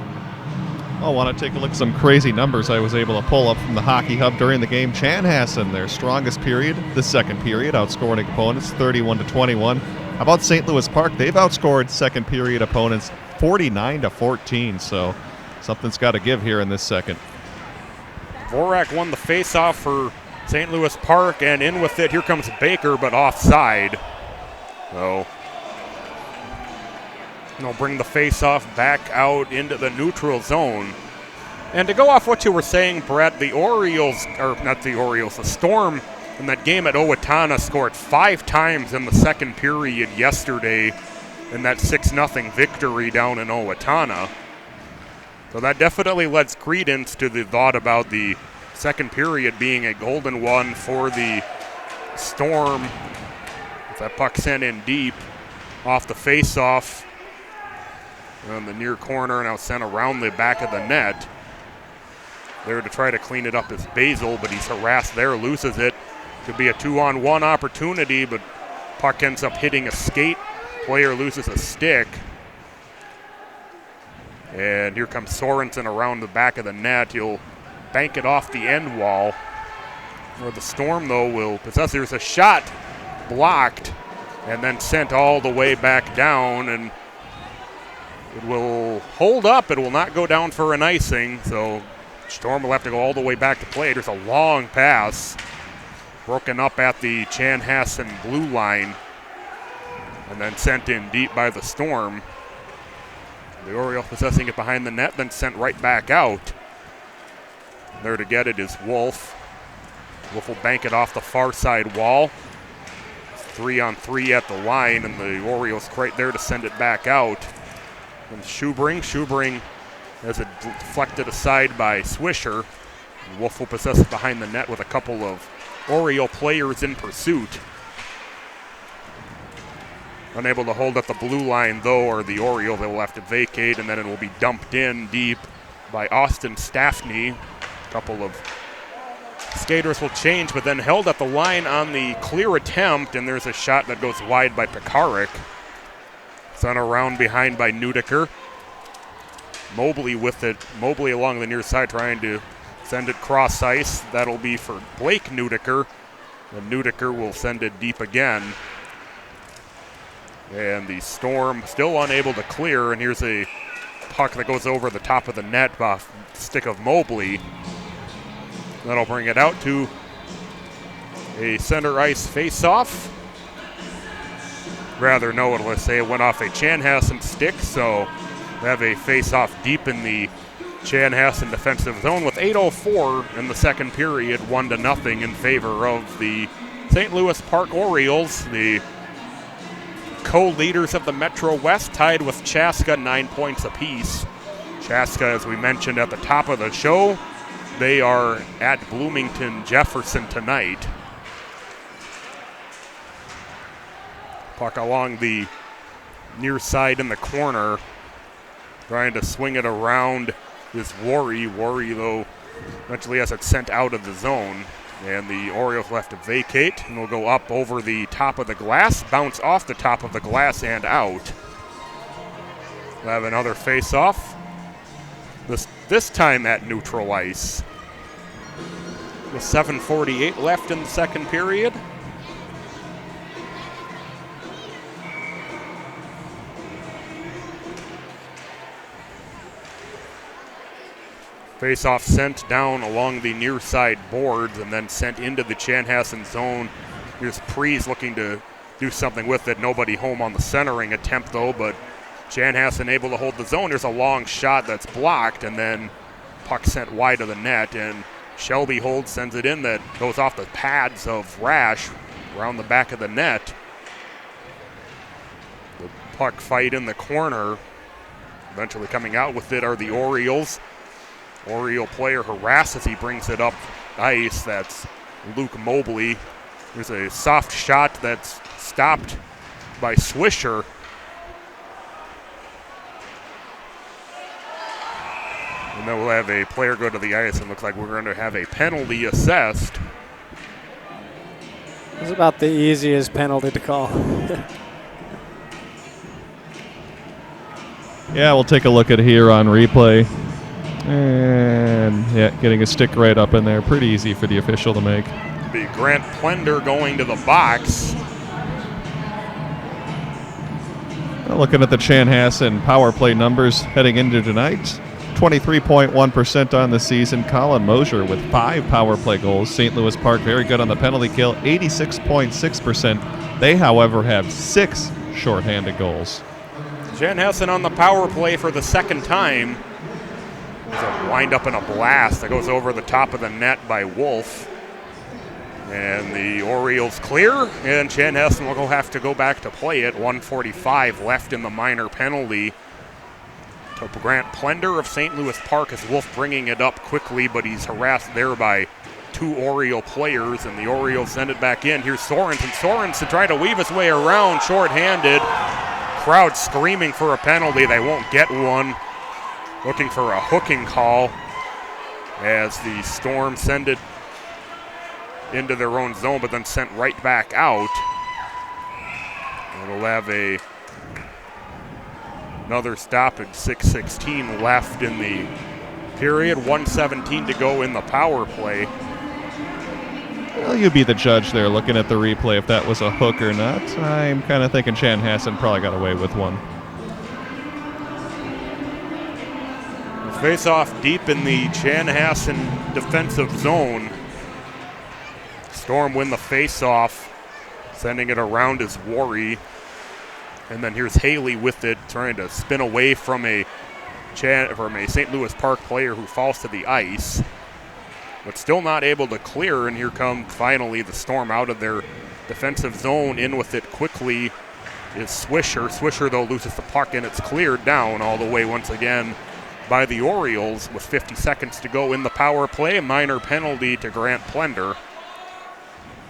I want to take a look at some crazy numbers I was able to pull up from the Hockey Hub during the game. Chanhassen, their strongest period, the second period, outscoring opponents 31-21. How about St. Louis Park? They've outscored second period opponents 49-14, so something's got to give here in this second. Vorak won the faceoff for St. Louis Park, and in with it, here comes Baker, but offside. So they'll bring the faceoff back out into the neutral zone. And to go off what you were saying, Brett, the Storm in that game at Owatonna scored 5 times in the second period yesterday in that 6-0 victory down in Owatonna. So that definitely lends credence to the thought about the second period being a golden one for the Storm. With that puck sent in deep off the faceoff on the near corner, now sent around the back of the net. There to try to clean it up is Basil, but he's harassed there, loses it. Could be a 2-on-1 opportunity, but puck ends up hitting a skate. Player loses a stick. And here comes Sorensen around the back of the net. He'll bank it off the end wall. Where the Storm, though, will possess. There's a shot blocked and then sent all the way back down, and it will hold up. It will not go down for an icing, so Storm will have to go all the way back to play. There's a long pass broken up at the Chanhassen blue line and then sent in deep by the Storm. The Orioles possessing it behind the net, then sent right back out. There to get it is Wolf. Wolf will bank it off the far side wall. 3-on-3 at the line, and the Orioles right there to send it back out. And Schubring has it deflected aside by Swisher. And Wolf will possess it behind the net with a couple of Oriole players in pursuit. Unable to hold at the blue line, though, or the Orioles, they will have to vacate, and then it will be dumped in deep by Austin Staffney. A couple of skaters will change, but then held at the line on the clear attempt, and there's a shot that goes wide by Pekarik. Sent around behind by Nudeker. Mobley with it. Mobley along the near side trying to send it cross ice. That'll be for Blake Nudeker. And Nudeker will send it deep again. And the Storm still unable to clear, and here's a puck that goes over the top of the net off the stick of Mobley. That'll bring it out to a center ice face-off. Rather, no, let's say it went off a Chanhassen stick, so we have a face-off deep in the Chanhassen defensive zone with 8:04 in the second period, 1-0 in favor of the St. Louis Park Orioles. The co-leaders of the Metro West tied with Chaska, 9 points apiece. Chaska, as we mentioned at the top of the show, they are at Bloomington Jefferson tonight. Puck along the near side in the corner. Trying to swing it around is Worry. Worry, though, eventually has it sent out of the zone. And the Orioles will have to vacate, and will go up over the top of the glass, bounce off the top of the glass and out. We'll have another face-off. This time at neutral ice. With 7:48 left in the second period. Face-off sent down along the near side boards and then sent into the Chanhassen zone. Here's Prees looking to do something with it. Nobody home on the centering attempt, though, but Chanhassen able to hold the zone. There's a long shot that's blocked, and then puck sent wide of the net, and Shelby holds, sends it in. That goes off the pads of Rash around the back of the net. The puck fight in the corner. Eventually coming out with it are the Orioles. Oriole player harasses, he brings it up ice. That's Luke Mobley. There's a soft shot that's stopped by Swisher. And then we'll have a player go to the ice, and looks like we're going to have a penalty assessed. It's about the easiest penalty to call. Yeah, we'll take a look at it here on replay. And yeah, getting a stick right up in there. Pretty easy for the official to make. The Grant Plender going to the box. Well, looking at the Chanhassen power play numbers heading into tonight. 23.1% on the season. Colin Mosier with 5 power play goals. St. Louis Park very good on the penalty kill, 86.6%. They, however, have 6 shorthanded goals. Chanhassen on the power play for the second time. There's a wind up and a blast that goes over the top of the net by Wolf. And the Orioles clear, and Chanhassen will have to go back to play it. 1:45 left in the minor penalty. To Grant Plender of St. Louis Park as Wolf bringing it up quickly, but he's harassed there by 2 Oriole players, and the Orioles send it back in. Here's Sorensen. Sorensen trying to weave his way around, shorthanded. Crowd screaming for a penalty. They won't get one. Looking for a hooking call as the Storm send it into their own zone, but then sent right back out. It'll have another stoppage. 6:16 left in the period. 1:17 to go in the power play. Well, you'd be the judge there looking at the replay if that was a hook or not. I'm kind of thinking Chanhassen probably got away with one. Face off deep in the Chanhassen defensive zone. Storm win the face-off, sending it around as Worry. And then here's Haley with it, trying to spin away from a St. Louis Park player who falls to the ice, but still not able to clear. And here comes finally the Storm out of their defensive zone. In with it quickly is Swisher. Swisher, though, loses the puck, and it's cleared down all the way once again by the Orioles with 50 seconds to go in the power play. A minor penalty to Grant Plender.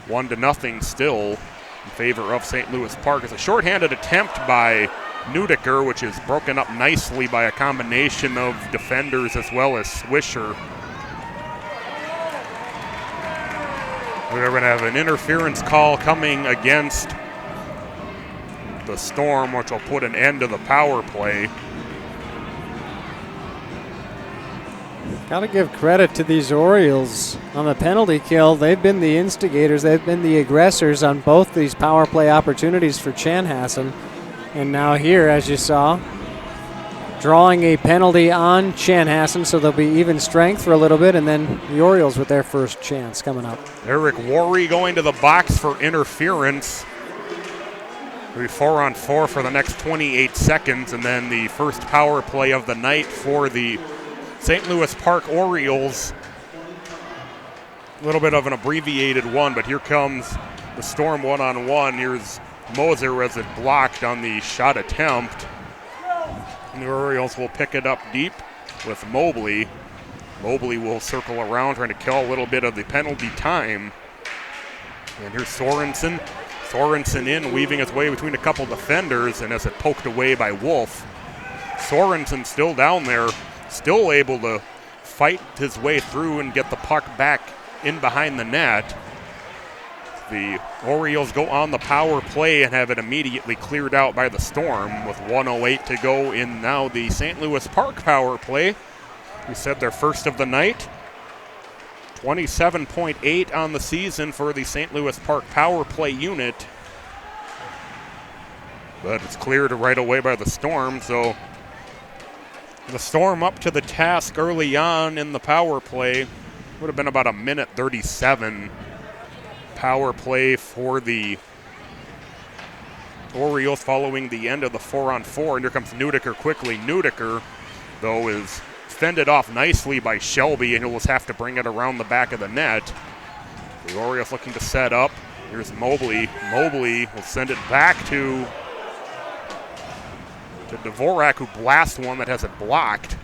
1-0 still in favor of St. Louis Park. It's a shorthanded attempt by Neudecker, which is broken up nicely by a combination of defenders as well as Swisher. We're going to have an interference call coming against the Storm, which will put an end to the power play. Got to give credit to these Orioles on the penalty kill. They've been the instigators. They've been the aggressors on both these power play opportunities for Chanhassen. And now here, as you saw, drawing a penalty on Chanhassen, so there'll be even strength for a little bit, and then the Orioles with their first chance coming up. Eric Worry going to the box for interference. It'll be 4-on-4 for the next 28 seconds, and then the first power play of the night for the St. Louis Park Orioles. A little bit of an abbreviated one, but here comes the Storm 1-on-1. Here's Moser as it blocked on the shot attempt. And the Orioles will pick it up deep with Mobley. Mobley will circle around, trying to kill a little bit of the penalty time. And here's Sorensen. Sorensen in, weaving his way between a couple defenders, and as it poked away by Wolf. Sorensen still down there, still able to fight his way through and get the puck back in behind the net. The Orioles go on the power play and have it immediately cleared out by the Storm with 1:08 to go in now the St. Louis Park power play. We said their first of the night. 27.8 on the season for the St. Louis Park power play unit. But it's cleared right away by the Storm, so The Storm up to the task early on in the power play. Would have been about a minute 37 power play for the Orioles following the end of the 4-on-4. And here comes Neudecker quickly. Neudecker, though, is fended off nicely by Shelby, and he'll just have to bring it around the back of the net. The Orioles looking to set up. Here's Mobley. Mobley will send it back to Dvorak, who blasts one that has it blocked.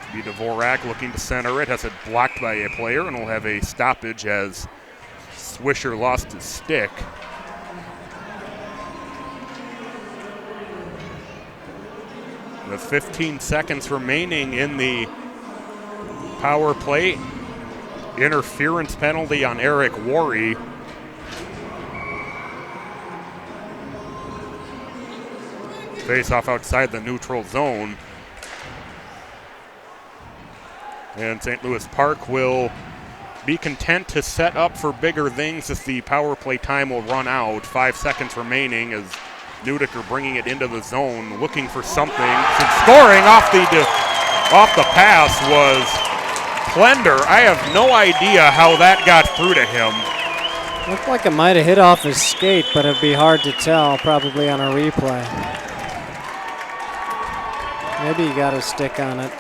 It'll be Dvorak looking to center it, has it blocked by a player, and will have a stoppage as Swisher lost his stick. With 15 seconds remaining in the power play, interference penalty on Eric Worre. Face off outside the neutral zone. And St. Louis Park will be content to set up for bigger things as the power play time will run out. 5 seconds remaining as Neudecker bringing it into the zone, looking for something. Since scoring off the pass was Plender. I have no idea how that got through to him. Looked like it might have hit off his skate, but it'd be hard to tell probably on a replay. Maybe he got a stick on it.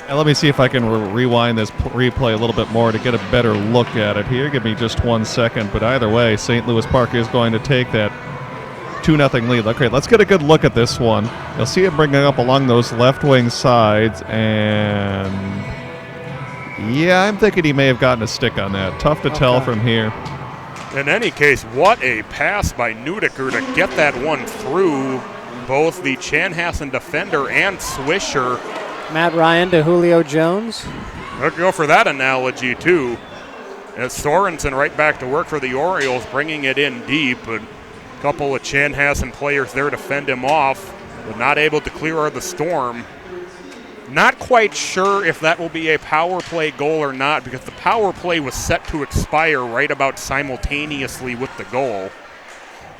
Now let me see if I can rewind this replay a little bit more to get a better look at it here. Give me just 1 second, but either way, St. Louis Park is going to take that 2-0 lead. Okay, let's get a good look at this one. You'll see it bringing up along those left wing sides, and yeah, I'm thinking he may have gotten a stick on that. Tough to tell from here. In any case, what a pass by Neudecker to get that one through both the Chanhassen defender and Swisher. Matt Ryan to Julio Jones. I'll go for that analogy, too. As Sorensen right back to work for the Orioles, bringing it in deep. A couple of Chanhassen players there to fend him off, but not able to clear the Storm. Not quite sure if that will be a power play goal or not, because the power play was set to expire right about simultaneously with the goal.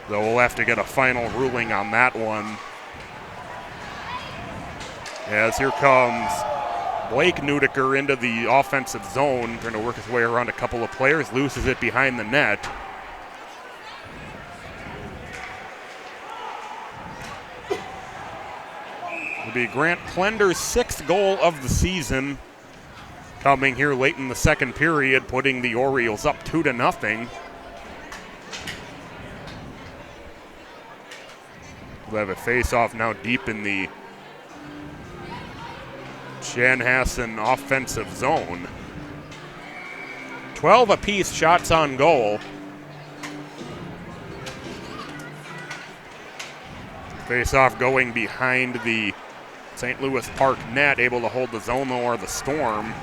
Though we'll have to get a final ruling on that one. As here comes Blake Neudecker into the offensive zone, trying to work his way around a couple of players, loses it behind the net. It'll be Grant Plender's 6th goal of the season, coming here late in the second period, putting the Orioles up 2-0. We'll have a face-off now deep in the Chanhassen offensive zone. 12 apiece shots on goal. Face-off going behind the St. Louis Park net, able to hold the zone though are the Storm.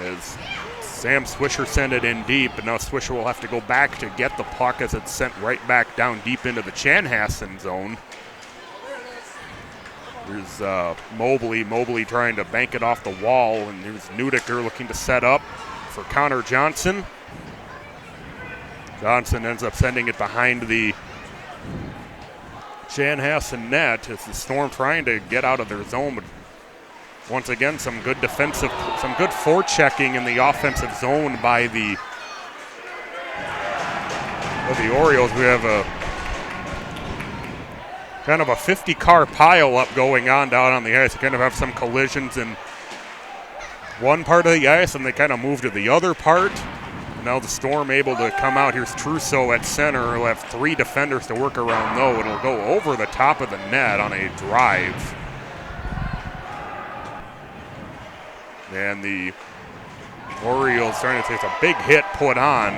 As Sam Swisher sent it in deep, but now Swisher will have to go back to get the puck as it's sent right back down deep into the Chanhassen zone. Here's Mobley trying to bank it off the wall, and here's Neudecker looking to set up for Connor Johnson. Johnson ends up sending it behind the Chanhassen net as the Storm trying to get out of their zone, but once again, some good good forechecking in the offensive zone by the Orioles. We have a kind of a 50-car pile-up going on down on the ice. They kind of have some collisions in one part of the ice, and they kind of move to the other part. Now the Storm able to come out. Here's Trousseau at center. He'll have 3 defenders to work around, though. It'll go over the top of the net on a drive. And the Orioles trying to take a big hit put on.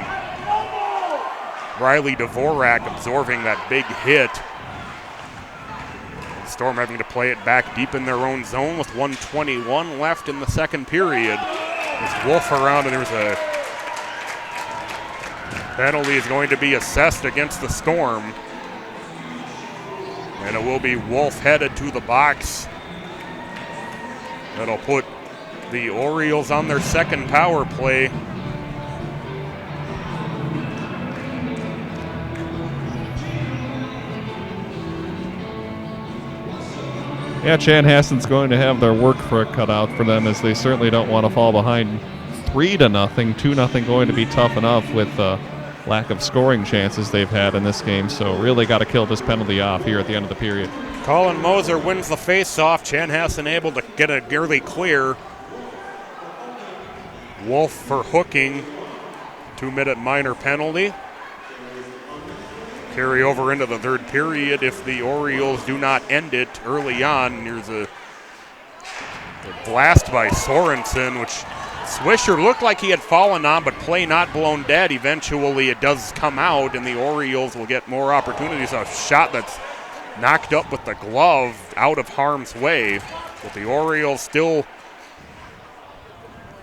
Riley Dvorak absorbing that big hit. Storm having to play it back deep in their own zone with 1:21 left in the second period. There's Wolf around, and there's a penalty is going to be assessed against the Storm. And it will be Wolf headed to the box. That'll put the Orioles on their second power play. Yeah, Chanhassen's going to have their work for it cut out for them, as they certainly don't want to fall behind 3-0. 2-0 going to be tough enough with the lack of scoring chances they've had in this game. So really got to kill this penalty off here at the end of the period. Colin Moser wins the face-off. Chanhassen able to get a early clear. Wolf for hooking. 2-minute minor penalty. Carry over into the third period if the Orioles do not end it early on. There's a blast by Sorensen, which Swisher looked like he had fallen on, but play not blown dead. Eventually it does come out, and the Orioles will get more opportunities. A shot that's knocked up with the glove out of harm's way. But the Orioles still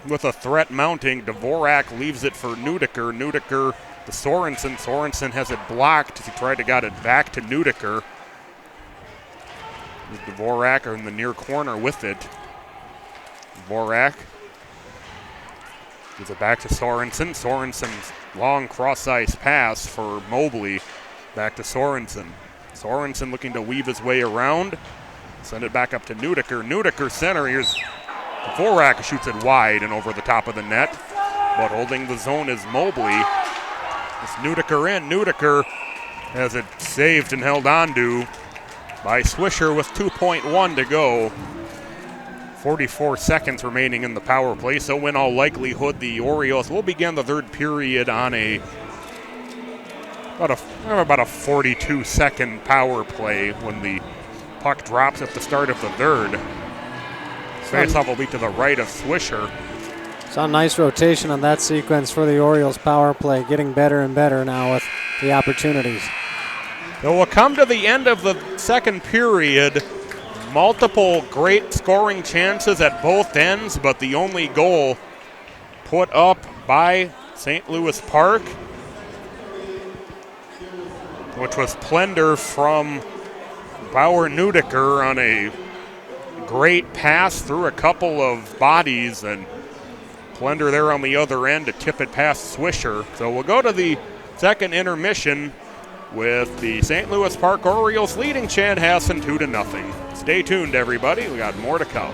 with a threat mounting. Dvorak leaves it for Nudeker. Nudeker to Sorensen. Sorensen has it blocked as he tried to get it back to Nudeker. Dvorak are in the near corner with it. Dvorak gives it back to Sorensen. Sorensen's long cross-ice pass for Mobley. Back to Sorensen. Sorensen looking to weave his way around. Send it back up to Nudeker. Nudeker center. Here's Dvorak, shoots it wide and over the top of the net. But holding the zone is Mobley. It's Nudeker in. Nudeker has it saved and held on to by Swisher with 2.1 to go. 44 seconds remaining in the power play, so in all likelihood the Orioles will begin the third period on about a 42-second power play when the puck drops at the start of the third. Faceoff will be to the right of Swisher. Saw a nice rotation on that sequence for the Orioles power play, getting better and better now with the opportunities. So we'll come to the end of the second period. Multiple great scoring chances at both ends, but the only goal put up by St. Louis Park, which was Plender from Bauer Nudeker on a great pass through a couple of bodies, and Plender there on the other end to tip it past Swisher. So we'll go to the second intermission with the St. Louis Park Orioles leading Chanhassen 2-0. Stay tuned, everybody. We got more to come.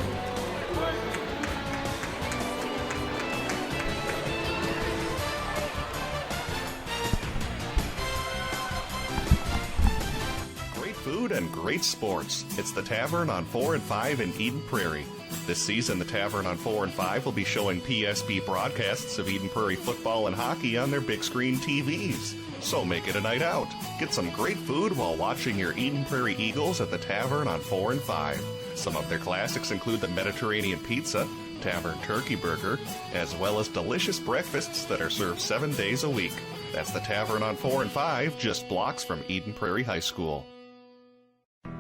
Great food and great sports. It's the Tavern on 4 and 5 in Eden Prairie. This season, the Tavern on 4 and 5 will be showing PSB broadcasts of Eden Prairie football and hockey on their big screen TVs. So make it a night out. Get some great food while watching your Eden Prairie Eagles at the Tavern on 4 and 5. Some of their classics include the Mediterranean Pizza, Tavern Turkey Burger, as well as delicious breakfasts that are served 7 days a week. That's the Tavern on 4 and 5, just blocks from Eden Prairie High School.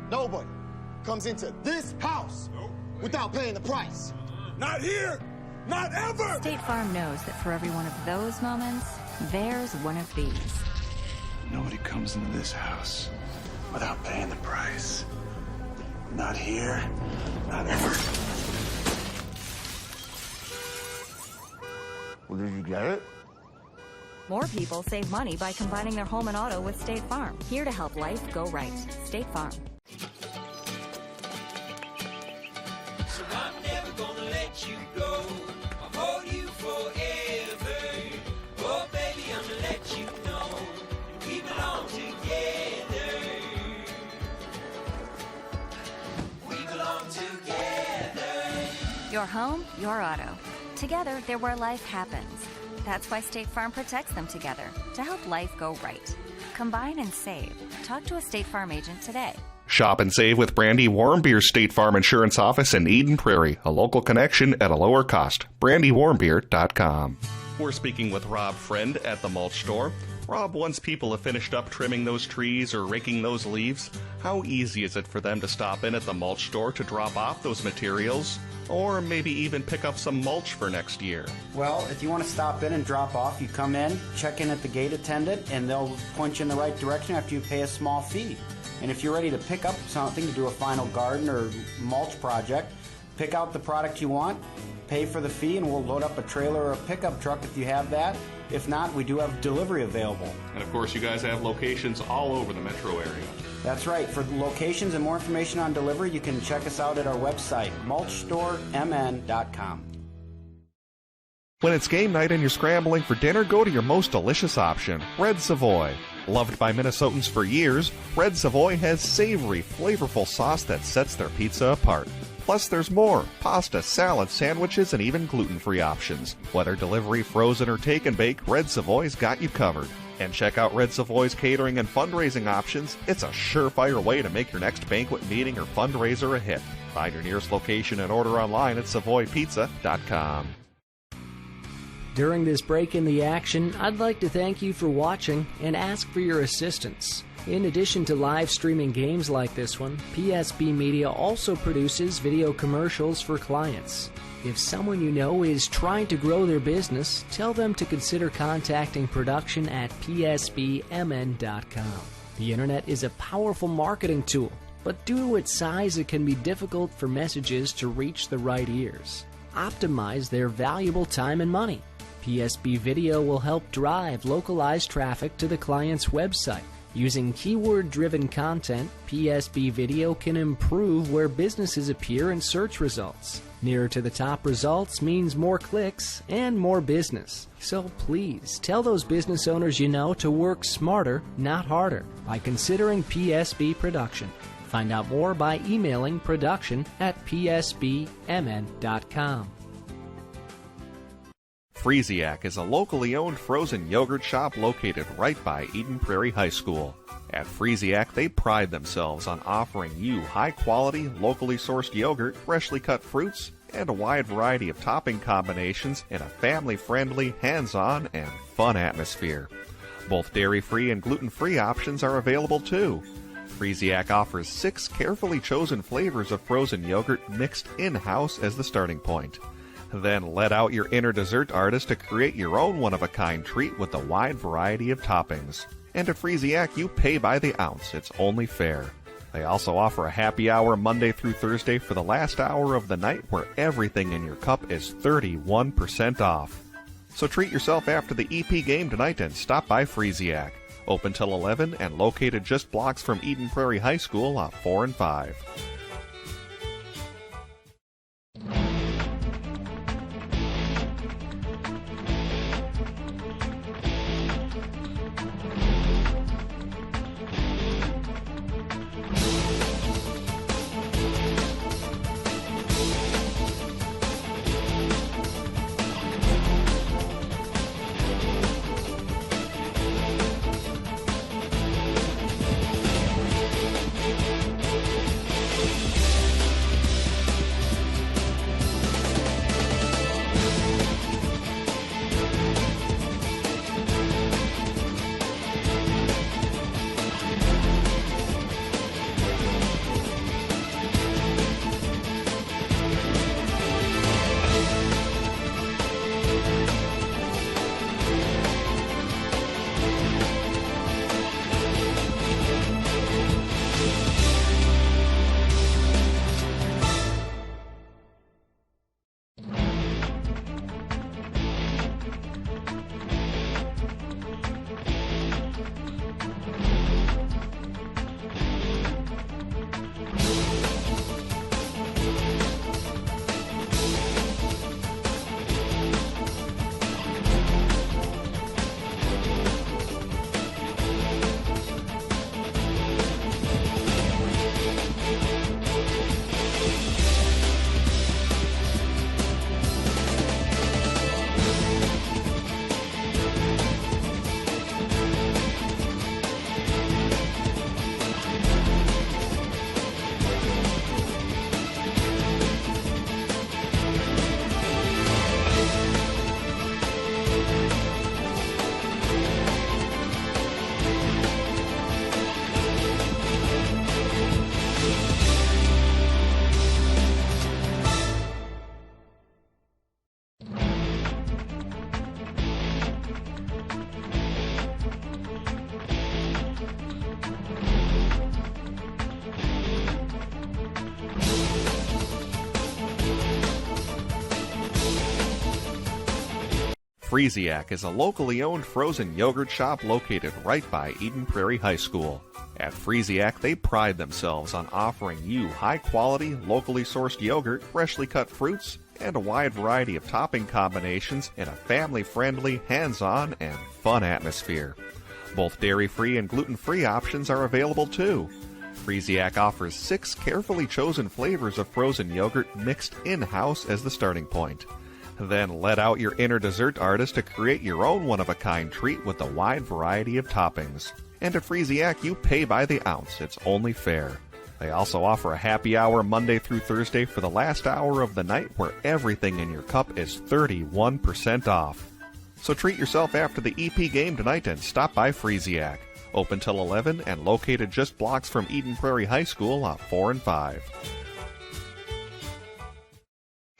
Nobody comes into this house without paying the price. Not here! Not ever! State Farm knows that for every one of those moments, there's one of these. Nobody comes into this house without paying the price. Not here, not ever. Well, did you get it? More people save money by combining their home and auto with State Farm. Here to help life go right. State Farm. So I'm never gonna let you go. I'll hold you forever. Oh, baby, I'm gonna let you know we belong together. We belong together. Your home, your auto. Together, they're where life happens. That's why State Farm protects them together, to help life go right. Combine and save. Talk to a State Farm agent today. Shop and save with Brandy Warmbier State Farm Insurance Office in Eden Prairie, a local connection at a lower cost. BrandyWarmbier.com. We're speaking with Rob Friend at the mulch store. Rob, once people have finished up trimming those trees or raking those leaves, how easy is it for them to stop in at the mulch store to drop off those materials? Or maybe even pick up some mulch for next year? Well, if you want to stop in and drop off, you come in, check in at the gate attendant, and they'll point you in the right direction after you pay a small fee. And if you're ready to pick up something to do a final garden or mulch project, Pick out the product you want, pay for the fee, and we'll load up a trailer or a pickup truck if you have that. If not, we do have delivery available. And of course, you guys have locations all over the metro area. That's right. For locations and more information on delivery, you can check us out at our website, mulchstoremn.com. When it's game night and you're scrambling for dinner, go to your most delicious option, Red Savoy. Loved by Minnesotans for years, Red Savoy has savory, flavorful sauce that sets their pizza apart. Plus, there's more: pasta, salad, sandwiches, and even gluten-free options. Whether delivery, frozen, or take and bake, Red Savoy's got you covered. And check out Red Savoy's catering and fundraising options. It's a surefire way to make your next banquet, meeting, or fundraiser a hit. Find your nearest location and order online at SavoyPizza.com. During this break in the action, I'd like to thank you for watching and ask for your assistance. In addition to live streaming games like this one, PSB Media also produces video commercials for clients. If someone you know is trying to grow their business, tell them to consider contacting production at psbmn.com. The internet is a powerful marketing tool, but due to its size, it can be difficult for messages to reach the right ears. Optimize their valuable time and money. PSB Video will help drive localized traffic to the client's website. Using keyword-driven content, PSB Video can improve where businesses appear in search results. Nearer to the top results means more clicks and more business. So please tell those business owners you know to work smarter, not harder, by considering PSB Production. Find out more by emailing production@psbmn.com. Freesiac is a locally owned frozen yogurt shop located right by Eden Prairie High School. At Freesiac, they pride themselves on offering you high-quality, locally sourced yogurt, freshly cut fruits, and a wide variety of topping combinations in a family-friendly, hands-on, and fun atmosphere. Both dairy-free and gluten-free options are available too. Freesiac offers 6 carefully chosen flavors of frozen yogurt mixed in-house as the starting point. Then let out your inner dessert artist to create your own one-of-a-kind treat with a wide variety of toppings. And at Freesiac, you pay by the ounce. It's only fair. They also offer a happy hour Monday through Thursday for the last hour of the night, where everything in your cup is 31% off. So treat yourself after the EP game tonight and stop by Freesiac. Open till 11 and located just blocks from Eden Prairie High School on 4 and 5. Freesiac is a locally owned frozen yogurt shop located right by Eden Prairie High School. At Freesiac, they pride themselves on offering you high-quality, locally sourced yogurt, freshly cut fruits, and a wide variety of topping combinations in a family-friendly, hands-on, and fun atmosphere. Both dairy-free and gluten-free options are available too. Freesiac offers 6 carefully chosen flavors of frozen yogurt mixed in-house as the starting point. Then let out your inner dessert artist to create your own one-of-a-kind treat with a wide variety of toppings. And at Freesiac, you pay by the ounce. It's only fair. They also offer a happy hour Monday through Thursday for the last hour of the night where everything in your cup is 31% off. So treat yourself after the EP game tonight and stop by Freesiac. Open till 11 and located just blocks from Eden Prairie High School on 4 and 5.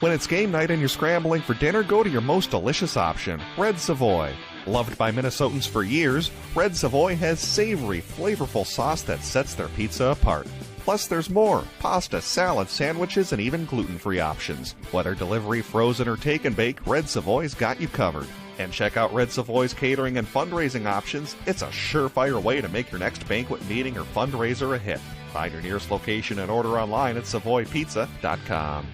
When it's game night and you're scrambling for dinner, go to your most delicious option, Red Savoy. Loved by Minnesotans for years, Red Savoy has savory, flavorful sauce that sets their pizza apart. Plus, there's more: pasta, salad, sandwiches, and even gluten-free options. Whether delivery, frozen, or take and bake, Red Savoy's got you covered. And check out Red Savoy's catering and fundraising options. It's a surefire way to make your next banquet, meeting, or fundraiser a hit. Find your nearest location and order online at savoypizza.com.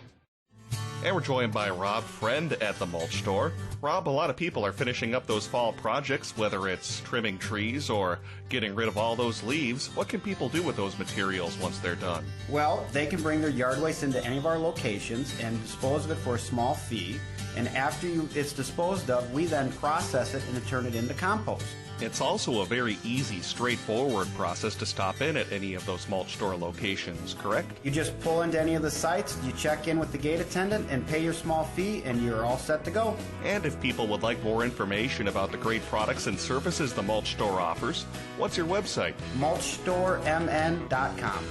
And we're joined by Rob Friend at the Mulch Store. Rob, a lot of people are finishing up those fall projects, whether it's trimming trees or getting rid of all those leaves. What can people do with those materials once they're done? Well, they can bring their yard waste into any of our locations and dispose of it for a small fee. And after it's disposed of, we then process it and turn it into compost. It's also a very easy, straightforward process to stop in at any of those mulch store locations, correct? You just pull into any of the sites, you check in with the gate attendant and pay your small fee, and you're all set to go. And if people would like more information about the great products and services the mulch store offers, what's your website? mulchstoremn.com.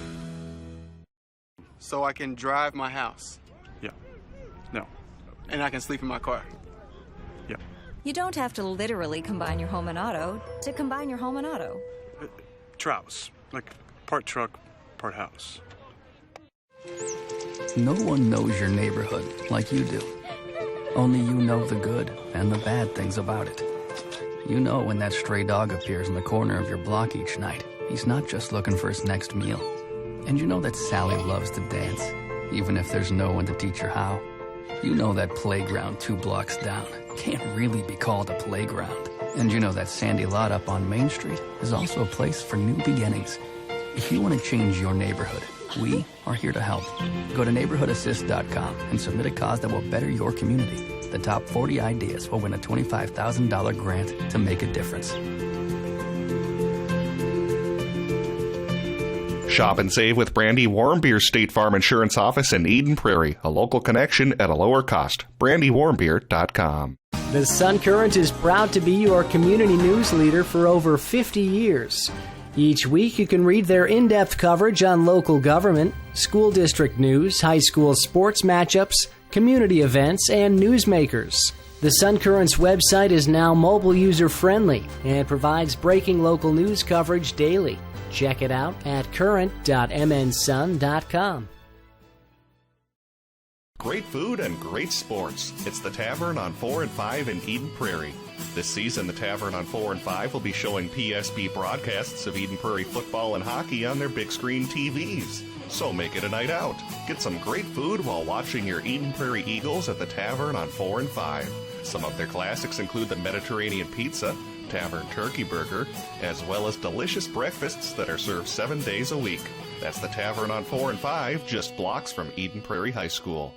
So I can drive my house. Yeah. No. And I can sleep in my car. Yeah. You don't have to literally combine your home and auto to combine your home and auto. Trouse. Like part truck, part house. No one knows your neighborhood like you do. Only you know the good and the bad things about it. You know when that stray dog appears in the corner of your block each night, he's not just looking for his next meal. And you know that Sally loves to dance, even if there's no one to teach her how. You know that playground 2 blocks down can't really be called a playground. And you know that sandy lot up on Main Street is also a place for new beginnings. If you want to change your neighborhood, we are here to help. Go to neighborhoodassist.com and submit a cause that will better your community. The top 40 ideas will win a $25,000 grant to make a difference. Shop and save with Brandy Warmbier State Farm Insurance Office in Eden Prairie, a local connection at a lower cost. BrandyWarmbier.com. The Sun Current is proud to be your community news leader for over 50 years. Each week you can read their in-depth coverage on local government, school district news, high school sports matchups, community events, and newsmakers. The Sun Current's website is now mobile user-friendly and provides breaking local news coverage daily. Check it out at current.mnsun.com. Great food and great sports. It's the Tavern on 4 and 5 in Eden Prairie. This season, the Tavern on 4 and 5 will be showing PSB broadcasts of Eden Prairie football and hockey on their big screen TVs. So make it a night out. Get some great food while watching your Eden Prairie Eagles at the Tavern on 4 and 5. Some of their classics include the Mediterranean Pizza, Tavern Turkey Burger, as well as delicious breakfasts that are served 7 days a week. That's the Tavern on 4 and 5, just blocks from Eden Prairie High School.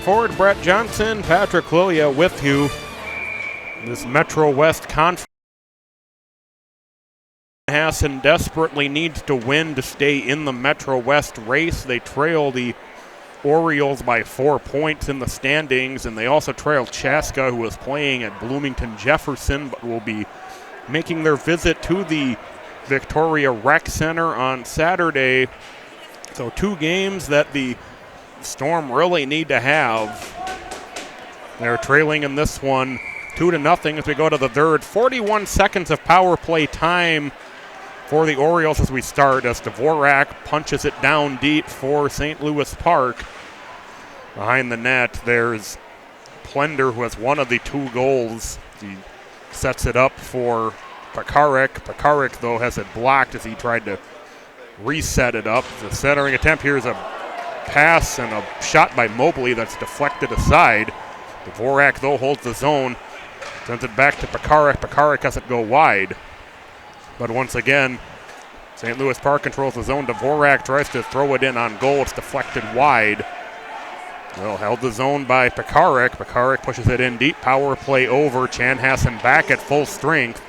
forward, Brett Johnson, Patrick Lilia with you. This Metro West Conference. Chanhassen desperately needs to win to stay in the Metro West race. They trail the Orioles by 4 points in the standings, and they also trail Chaska, who is playing at Bloomington Jefferson, but will be making their visit to the Victoria Rec Center on Saturday. So 2 games that the Storm really need to have. They're trailing in this one 2-0 as we go to the third. 41 seconds of power play time for the Orioles as we start, as Dvorak punches it down deep for St. Louis Park. Behind the net, there's Plender, who has one of the 2 goals. He sets it up for Pekarik. Pekarik, though, has it blocked as he tried to reset it up. The centering attempt here is a pass and a shot by Mobley that's deflected aside. Dvorak, though, holds the zone, sends it back to Pekarik. Pekarik has it go wide. But once again, St. Louis Park controls the zone. Dvorak tries to throw it in on goal. It's deflected wide. Well, held the zone by Pekarik. Pekarik pushes it in deep. Power play over. Chanhassen back at full strength.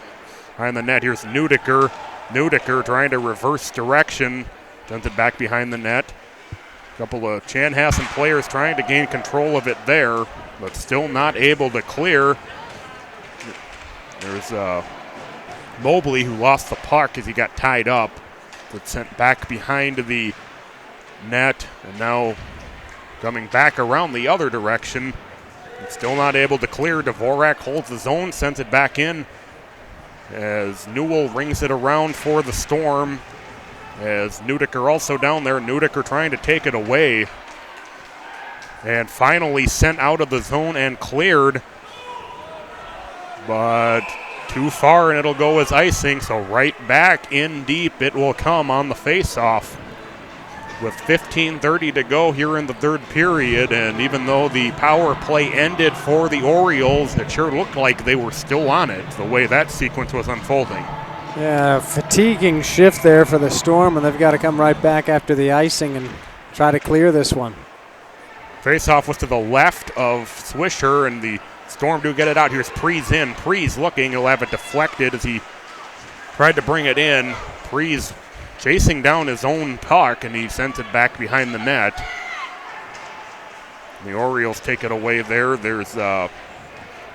Behind the net, here's Nudiker. Nudiker trying to reverse direction. Sends it back behind the net. A couple of Chanhassen players trying to gain control of it there, but still not able to clear. There's Mobley, who lost the puck as he got tied up. It's sent back behind the net, and now coming back around the other direction. Still not able to clear. Dvorak holds the zone, sends it back in as Newell rings it around for the Storm. As Nudiker also down there. Nudiker trying to take it away. And finally sent out of the zone and cleared. But too far, and it'll go as icing, so right back in deep it will come on the face-off. With 15:30 to go here in the third period, and even though the power play ended for the Orioles, it sure looked like they were still on it, the way that sequence was unfolding. Yeah, fatiguing shift there for the Storm, and they've got to come right back after the icing and try to clear this one. Face-off was to the left of Swisher, and the Storm do get it out. Here's Prees in. Prees looking. He'll have it deflected as he tried to bring it in. Prees chasing down his own puck, and he sends it back behind the net. The Orioles take it away there. There's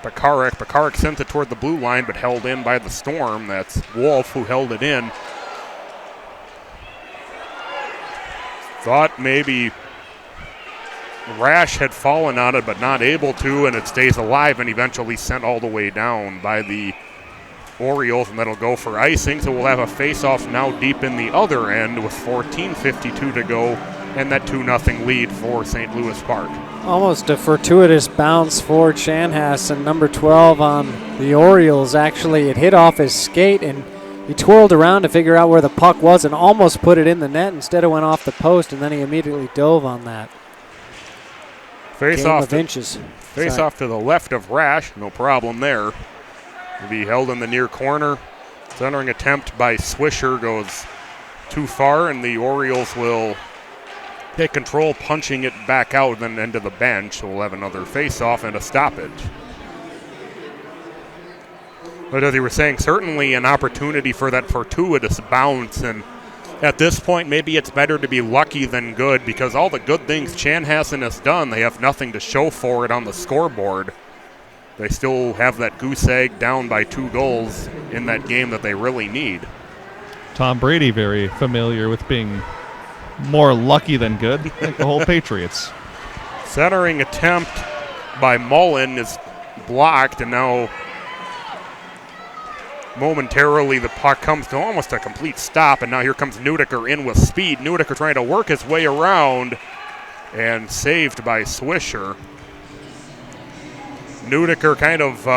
Pekarik. Pekarik sends it toward the blue line, but held in by the Storm. That's Wolf who held it in. Thought maybe Rash had fallen on it, but not able to, and it stays alive and eventually sent all the way down by the Orioles, and that'll go for icing. So we'll have a face-off now deep in the other end with 14:52 to go, and that 2-0 lead for St. Louis Park. Almost a fortuitous bounce for Chanhassen. Number 12 on the Orioles, actually, it hit off his skate, and he twirled around to figure out where the puck was and almost put it in the net. Instead, it went off the post, and then he immediately dove on that. Face off to the left of Rash, no problem there. Will be held in the near corner. Centering attempt by Swisher goes too far, and the Orioles will take control, punching it back out and then into the bench. So we'll have another face-off and a stoppage. But as you were saying, certainly an opportunity for that fortuitous bounce, and at this point, maybe it's better to be lucky than good, because all the good things Chanhassen has done, they have nothing to show for it on the scoreboard. They still have that goose egg down by 2 goals in that game that they really need. Tom Brady very familiar with being more lucky than good, like the whole Patriots. Centering attempt by Mullen is blocked, and now momentarily the puck comes to almost a complete stop, and now here comes Nudiker in with speed. Nudiker trying to work his way around, and saved by Swisher. Nudiker kind of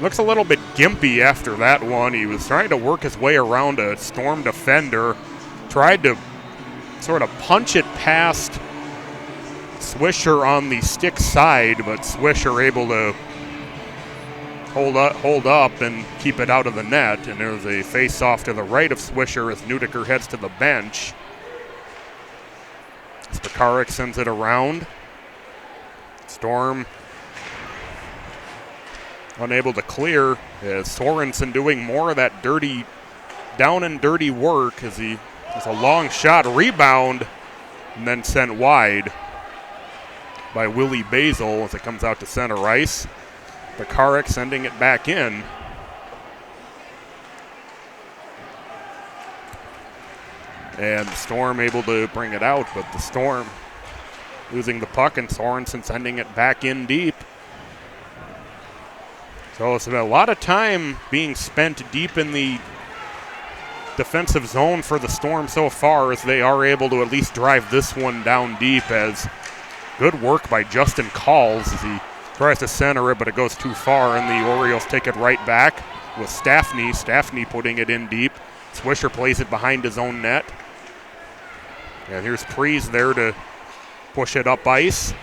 looks a little bit gimpy after that one. He was trying to work his way around a Storm defender, tried to sort of punch it past Swisher on the stick side, but Swisher able to hold up and keep it out of the net. And there's a face-off to the right of Swisher as Nudiker heads to the bench. Pekarik sends it around. Storm unable to clear as Sorensen doing more of that dirty, down and dirty work as he has a long shot, rebound, and then sent wide by Willie Basil as it comes out to center ice. Pekarik sending it back in. And the Storm able to bring it out, but the Storm losing the puck and Sorensen sending it back in deep. So it's been a lot of time being spent deep in the defensive zone for the Storm so far as they are able to at least drive this one down deep as good work by Justin Calls as he tries to center it, but it goes too far, and the Orioles take it right back with Staffney. Staffney putting it in deep. Swisher plays it behind his own net. And here's Prees there to push it up ice.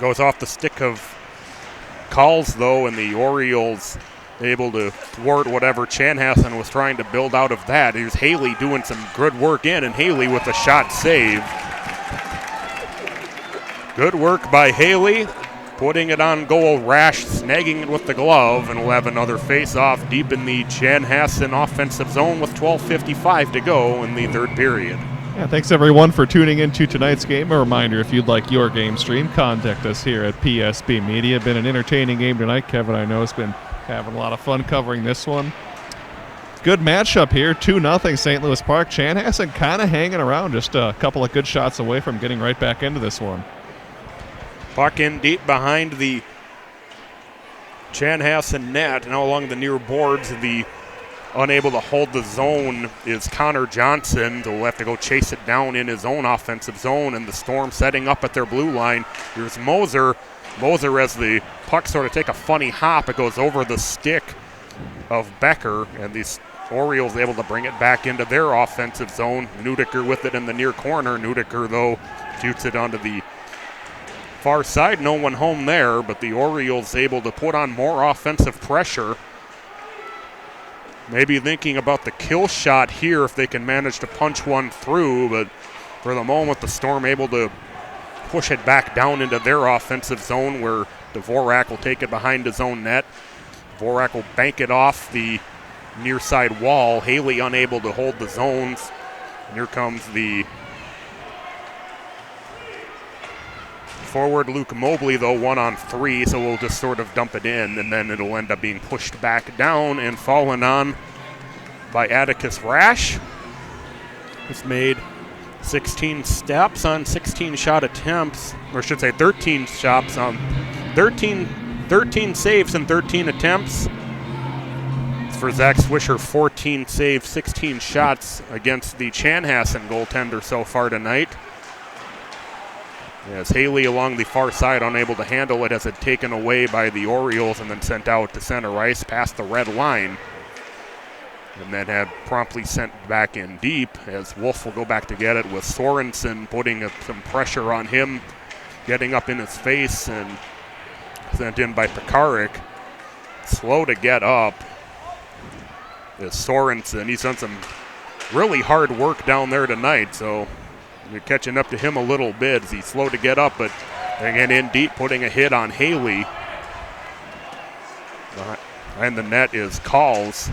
Goes off the stick of Calls, though, and the Orioles able to thwart whatever Chanhassen was trying to build out of that. Here's Haley doing some good work in, and Haley with a shot save. Good work by Haley, putting it on goal. Rash snagging it with the glove, and we'll have another face-off deep in the Chanhassen offensive zone with 12:55 to go in the third period. Yeah, thanks everyone for tuning into tonight's game. A reminder, if you'd like your game stream, contact us here at PSB Media. Been an entertaining game tonight. Kevin, I know, has been having a lot of fun covering this one. Good matchup here, 2-0 St. Louis Park. Chanhassen kind of hanging around, just a couple of good shots away from getting right back into this one. Puck in deep behind the Chanhassen net. Now along the near boards, the unable to hold the zone is Connor Johnson. They'll have to go chase it down in his own offensive zone, and the Storm setting up at their blue line. Here's Moser. Moser, as the puck sort of take a funny hop, it goes over the stick of Becker, and the Orioles able to bring it back into their offensive zone. Nudiker with it in the near corner. Nudiker, though, shoots it onto the far side. No one home there, but the Orioles able to put on more offensive pressure. Maybe thinking about the kill shot here if they can manage to punch one through, but for the moment the Storm able to push it back down into their offensive zone where Dvorak will take it behind his own net. Dvorak will bank it off the near side wall. Haley unable to hold the zones. And here comes the forward Luke Mobley, though, 1-on-3, so we'll just sort of dump it in, and then it'll end up being pushed back down and fallen on by Atticus Rash. He's made 16 steps on 16 shot attempts, or I should say 13 shots on 13 saves and 13 attempts. For Zach Swisher, 14 saves, 16 shots against the Chanhassen goaltender so far tonight. As Haley along the far side unable to handle it as it taken away by the Orioles and then sent out to center ice past the red line. And then had promptly sent back in deep as Wolf will go back to get it with Sorensen putting some pressure on him, getting up in his face and sent in by Pekarik. Slow to get up is Sorensen. He's done some really hard work down there tonight, so you're catching up to him a little bit as he's slow to get up, but again in deep, putting a hit on Haley. Behind the net is Calls.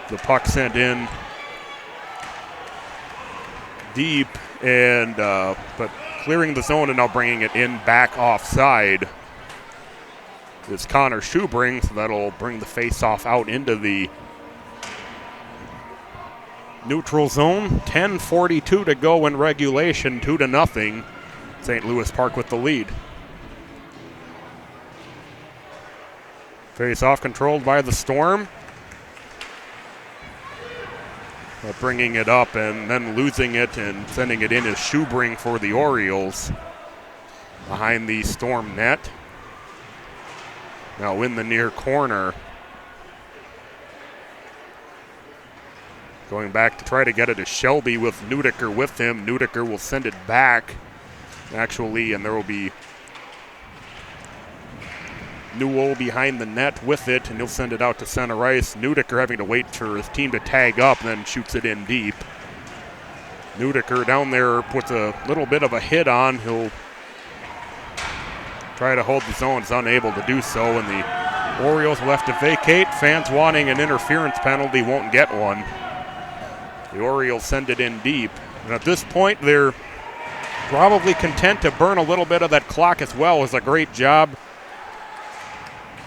The puck sent in deep, and but clearing the zone and now bringing it in back offside is Connor Schubring, so that'll bring the face-off out into the neutral zone. 10:42 to go in regulation, 2-0. St. Louis Park with the lead. Face-off controlled by the Storm. But bringing it up and then losing it and sending it in is Schubring for the Orioles. Behind the Storm net. Now in the near corner. Going back to try to get it to Shelby with Nudiker with him. Nudiker will send it back, actually, and there will be Newell behind the net with it, and he'll send it out to center ice. Nudiker having to wait for his team to tag up, then shoots it in deep. Nudeker down there puts a little bit of a hit on. He'll try to hold the zone. Is unable to do so, and the Orioles will have to vacate. Fans wanting an interference penalty won't get one. The Orioles send it in deep. And at this point, they're probably content to burn a little bit of that clock as well. It was a great job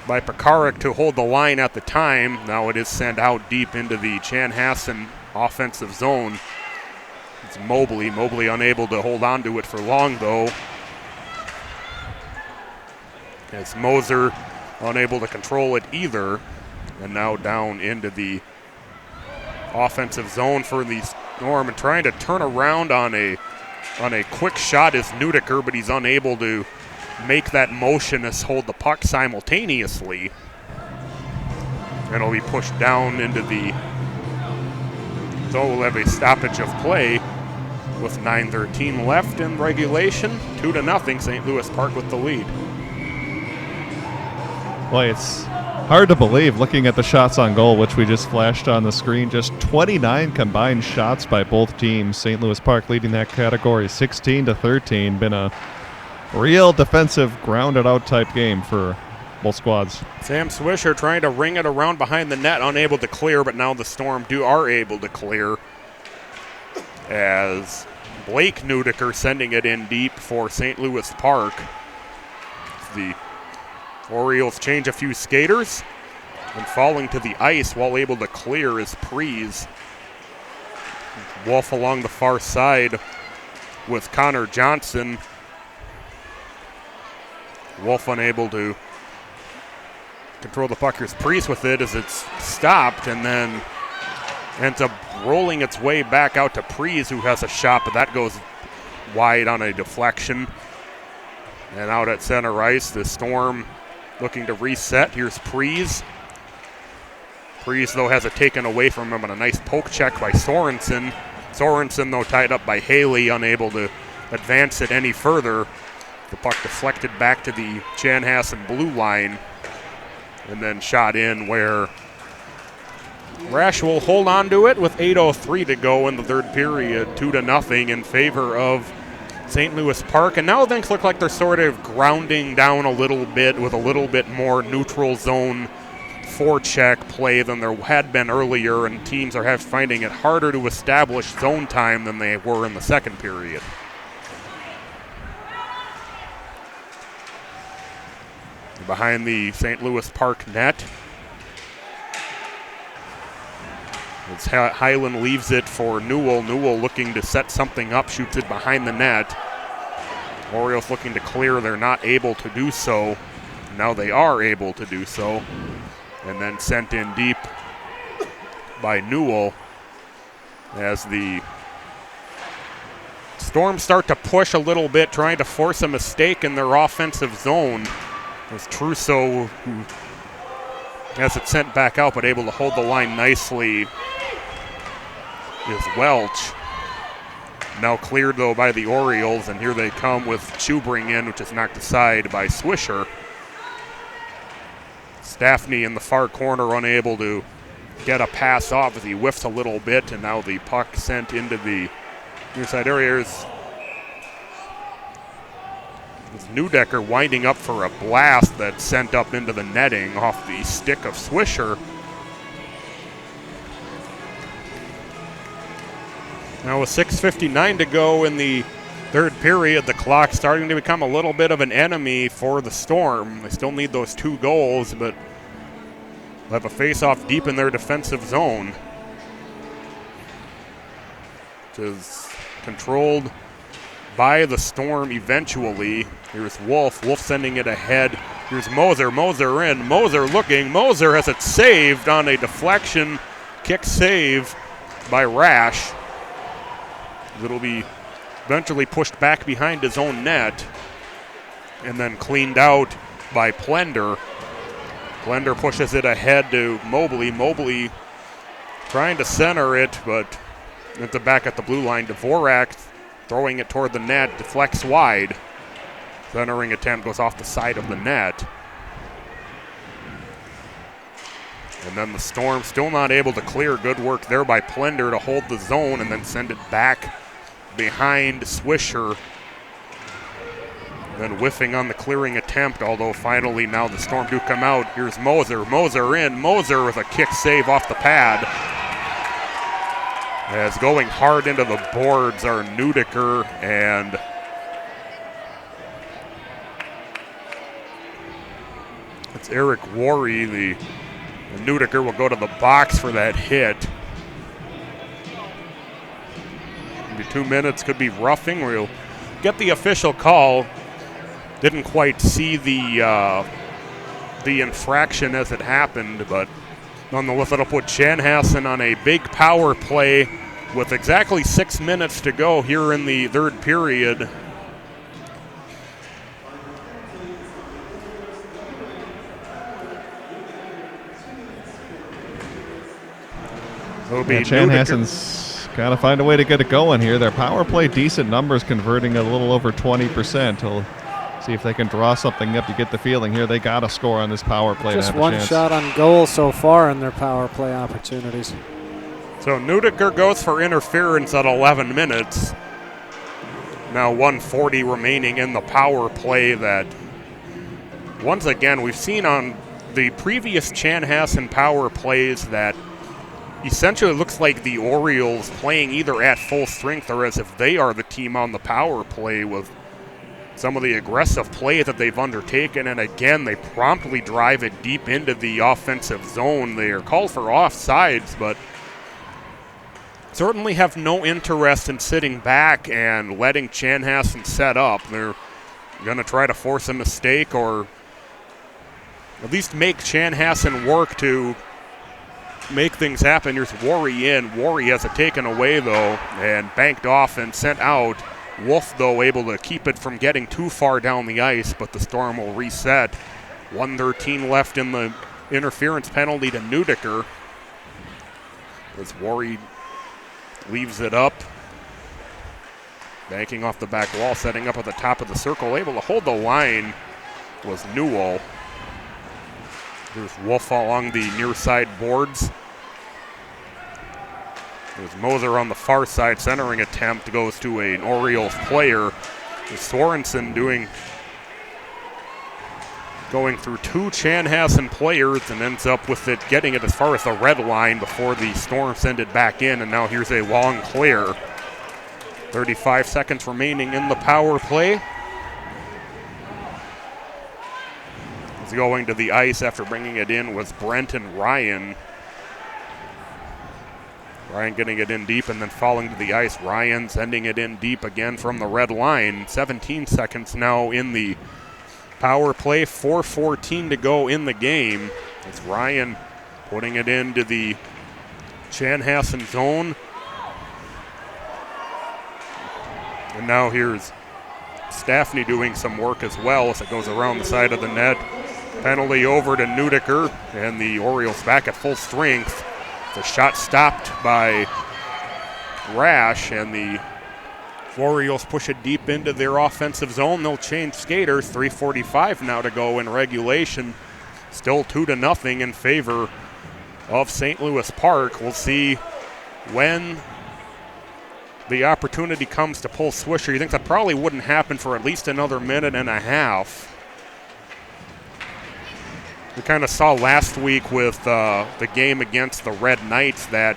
by Pekarik to hold the line at the time. Now it is sent out deep into the Chanhassen offensive zone. It's Mobley. Mobley unable to hold on to it for long, though. As Moser unable to control it either. And now down into the offensive zone for the Storm, and trying to turn around on a quick shot is Nudeker, but he's unable to make that motion as hold the puck simultaneously. And it'll be pushed down into the zone. We'll have a stoppage of play with 9:13 left in regulation. 2-0, St. Louis Park with the lead. Boy, it's hard to believe looking at the shots on goal, which we just flashed on the screen. Just 29 combined shots by both teams. St. Louis Park leading that category 16-13. Been a real defensive, grounded out type game for both squads. Sam Swisher trying to ring it around behind the net, unable to clear, but now the Storm are able to clear. As Blake Nudeker sending it in deep for St. Louis Park. The Orioles change a few skaters, and falling to the ice while able to clear is Prees. Wolf along the far side with Connor Johnson. Wolf unable to control the puck. Here's Prees with it as it's stopped, and then ends up rolling its way back out to Prees, who has a shot, but that goes wide on a deflection. And out at center ice, the Storm looking to reset. Here's Prees. Prees, though, has it taken away from him on a nice poke check by Sorensen. Sorensen, though, tied up by Haley, unable to advance it any further. The puck deflected back to the Chanhassen blue line and then shot in, where Rash will hold on to it with 8:03 to go in the third period, 2-0 in favor of St. Louis Park. And now things look like they're sort of grounding down a little bit with a little bit more neutral zone forecheck play than there had been earlier, and teams are finding it harder to establish zone time than they were in the second period. Behind the St. Louis Park net, as Highland leaves it for Newell. Newell looking to set something up, shoots it behind the net. Orioles looking to clear, they're not able to do so. Now they are able to do so. And then sent in deep by Newell as the Storm start to push a little bit, trying to force a mistake in their offensive zone. As Trusso, who has it sent back out but able to hold the line nicely, is Welch. Now cleared, though, by the Orioles, and here they come with Schubring in, which is knocked aside by Swisher. Staffney in the far corner unable to get a pass off as he whiffs a little bit, and now the puck sent into the near side area. Is Nudeker winding up for a blast that sent up into the netting off the stick of Swisher. Now with 6:59 to go in the third period, the clock starting to become a little bit of an enemy for the Storm. They still need those 2 goals, but they'll have a face-off deep in their defensive zone, which is controlled by the Storm eventually. Here's Wolf. Wolf sending it ahead. Here's Moser. Moser in. Moser looking. Moser has it saved on a deflection kick save by Rash. It'll be eventually pushed back behind his own net and then cleaned out by Plender. Plender pushes it ahead to Mobley. Mobley trying to center it, but at the back at the blue line. Dvorak throwing it toward the net, deflects wide. Centering attempt goes off the side of the net. And then the Storm still not able to clear. Good work there by Plender to hold the zone and then send it back behind Swisher. Then whiffing on the clearing attempt, although finally now the Storm do come out. Here's Moser. Moser in. Moser with a kick save off the pad. As going hard into the boards are Nudiker and it's Eric Worry. The Nudiker will go to the box for that hit. Maybe 2 minutes, could be roughing. We'll get the official call. Didn't quite see the infraction as it happened, but nonetheless, it'll put Chanhassen on a big power play with exactly 6 minutes to go here in the third period. Chanhassen's got to find a way to get it going here. Their power play, decent numbers, converting a little over 20%. He'll see if they can draw something up. You get the feeling here they got to score on this power play. Just one shot on goal so far in their power play opportunities. So Nudiker goes for interference at 11 minutes. Now 1:40 remaining in the power play that, once again, we've seen on the previous Chanhassen power plays that essentially looks like the Orioles playing either at full strength or as if they are the team on the power play with some of the aggressive play that they've undertaken. And again, they promptly drive it deep into the offensive zone. They are called for offsides, but certainly have no interest in sitting back and letting Chanhassen set up. They're going to try to force a mistake or at least make Chanhassen work to make things happen. Here's Worry in. Worry has it taken away, though, and banked off and sent out. Wolf, though, able to keep it from getting too far down the ice, but the Storm will reset. 1:13 left in the interference penalty to Nudiker. As Worry leaves it up. Banking off the back wall, setting up at the top of the circle. Able to hold the line was Newell. There's Wolf along the near side boards. There's Moser on the far side. Centering attempt goes to an Orioles player. Sorensen going through two Chanhassen players and ends up with it, getting it as far as the red line before the Storm send it back in. And now here's a long clear. 35 seconds remaining in the power play. Going to the ice after bringing it in was Brenton Ryan. Ryan getting it in deep and then falling to the ice. Ryan sending it in deep again from the red line. 17 seconds now in the power play. 4:14 to go in the game. It's Ryan putting it into the Chanhassen zone. And now here's Staffney doing some work as well as it goes around the side of the net. Penalty over to Nudiker, and the Orioles back at full strength. The shot stopped by Rash, and the Orioles push it deep into their offensive zone. They'll change skaters. 3:45 now to go in regulation. Still 2-0 in favor of St. Louis Park. We'll see when the opportunity comes to pull Swisher. You think that probably wouldn't happen for at least another minute and a half. We kind of saw last week with the game against the Red Knights that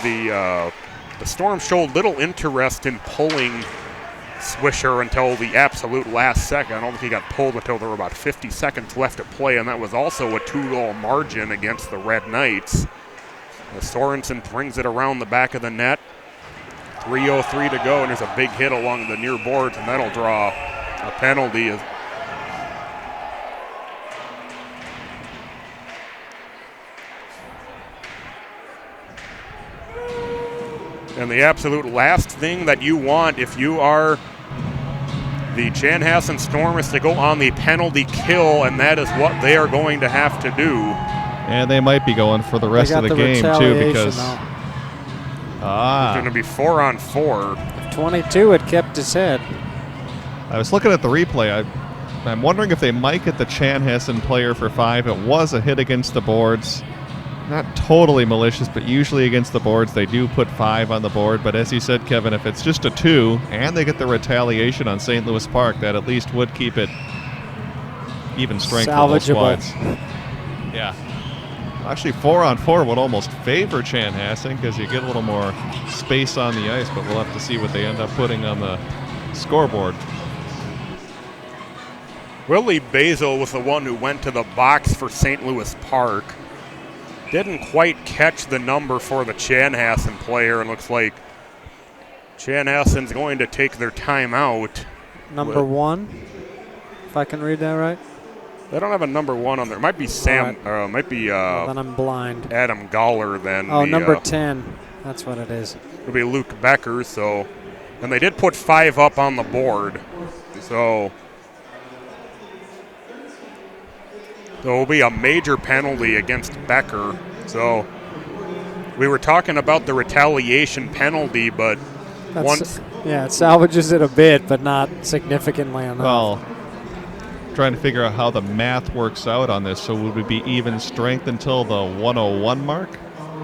the Storm showed little interest in pulling Swisher until the absolute last second. I don't think he got pulled until there were about 50 seconds left to play, and that was also a 2-goal margin against the Red Knights. Sorensen brings it around the back of the net. 3:03 to go, and there's a big hit along the near boards, and that'll draw a penalty. And the absolute last thing that you want if you are the Chanhassen Storm is to go on the penalty kill, and that is what they are going to have to do. And they might be going for the rest of the game, too, because it's going to be 4-on-4. 22 had kept his head. I was looking at the replay. I'm wondering if they might get the Chanhassen player for 5. It was a hit against the boards. not totally malicious, but usually against the boards they do put 5 on the board. But as you said, Kevin, if it's just a 2 and they get the retaliation on St. Louis Park, that at least would keep it even strength for both squads. Yeah. Actually, 4-on-4 would almost favor Chanhassen because you get a little more space on the ice, but we'll have to see what they end up putting on the scoreboard. Willie Basil was the one who went to the box for St. Louis Park. Didn't quite catch the number for the Chanhassen player, and looks like Chanhassen's going to take their timeout. Number 1, if I can read that right. They don't have a number 1 on there. It might be Sam. Right. Might be. Then I'm blind. Adam Galler. Then. Oh, number 10. That's what it is. It'll be Luke Becker. So, and they did put 5 up on the board. So there will be a major penalty against Becker. So we were talking about the retaliation penalty, but yeah, it salvages it a bit, but not significantly enough. Well, trying to figure out how the math works out on this. So would we be even strength until the 101 mark?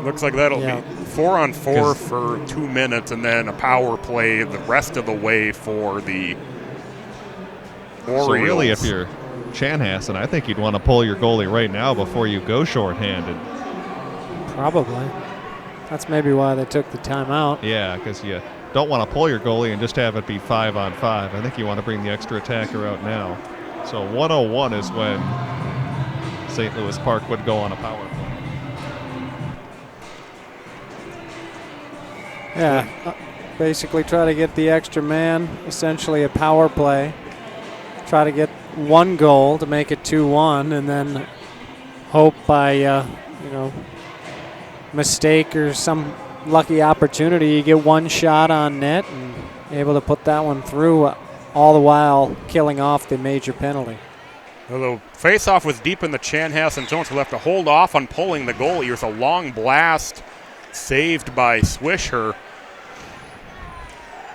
Looks like that'll be 4-on-4 for 2 minutes, and then a power play the rest of the way for the Orioles. So really, if you're Chanhassen, I think you'd want to pull your goalie right now before you go shorthanded. Probably. That's maybe why they took the timeout. Yeah, because you don't want to pull your goalie and just have it be 5-on-5. I think you want to bring the extra attacker out now. So 101 is when St. Louis Park would go on a power play. Yeah, basically try to get the extra man, essentially a power play. Try to get 1 goal to make it 2-1, and then hope by, mistake or some lucky opportunity you get 1 shot on net and able to put that one through, all the while killing off the major penalty. The face-off was deep in the Chanhassen zone, so they'll have to hold off on pulling the goal. Here's a long blast saved by Swisher.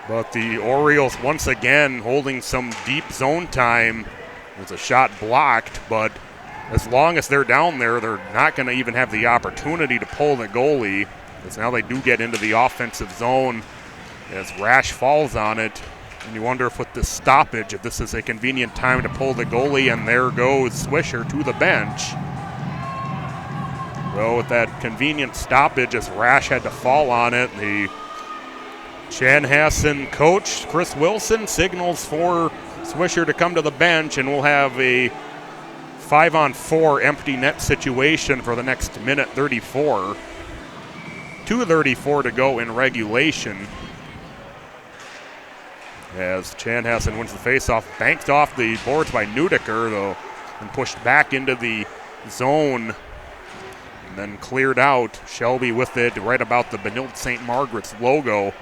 But the Orioles once again holding some deep zone time. There's a shot blocked, but as long as they're down there, they're not going to even have the opportunity to pull the goalie. Because now they do get into the offensive zone as Rash falls on it. And you wonder if with this stoppage, if this is a convenient time to pull the goalie, and there goes Swisher to the bench. Well, with that convenient stoppage, as Rash had to fall on it, the Chanhassen coach, Chris Wilson, signals for Swisher to come to the bench, and we'll have a 5-on-4 empty net situation for the next minute 34. 2:34 to go in regulation. As Chanhassen wins the faceoff, banked off the boards by Neudecker, though, and pushed back into the zone, and then cleared out. Shelby with it right about the Benilde St. Margaret's logo,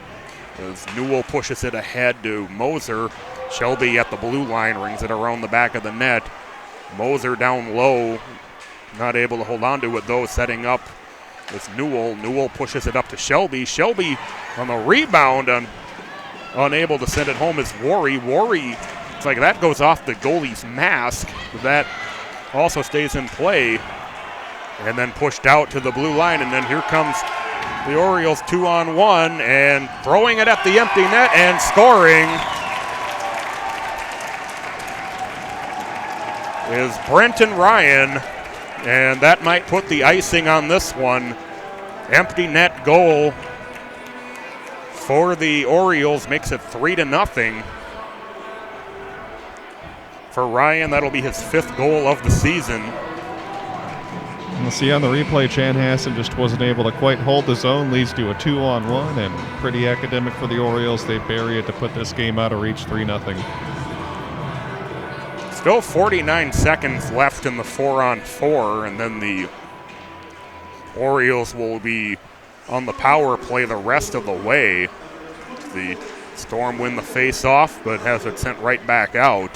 as Newell pushes it ahead to Moser. Shelby at the blue line rings it around the back of the net. Moser down low, not able to hold on to it, though, setting up with Newell. Newell pushes it up to Shelby. Shelby on the rebound, unable to send it home is Worry. Worry, it's like that goes off the goalie's mask. That also stays in play. And then pushed out to the blue line, and then here comes the Orioles 2-on-1, and throwing it at the empty net and scoring is Brenton Ryan, and that might put the icing on this one. Empty net goal for the Orioles makes it 3-0. For Ryan, that'll be his 5th goal of the season. We'll see on the replay, Chanhassen just wasn't able to quite hold the zone, leads to a 2-on-1, and pretty academic for the Orioles. They bury it to put this game out of reach, 3-0. Still 49 seconds left in the 4-on-4, and then the Orioles will be on the power play the rest of the way. The Storm win the face-off, but has it sent right back out.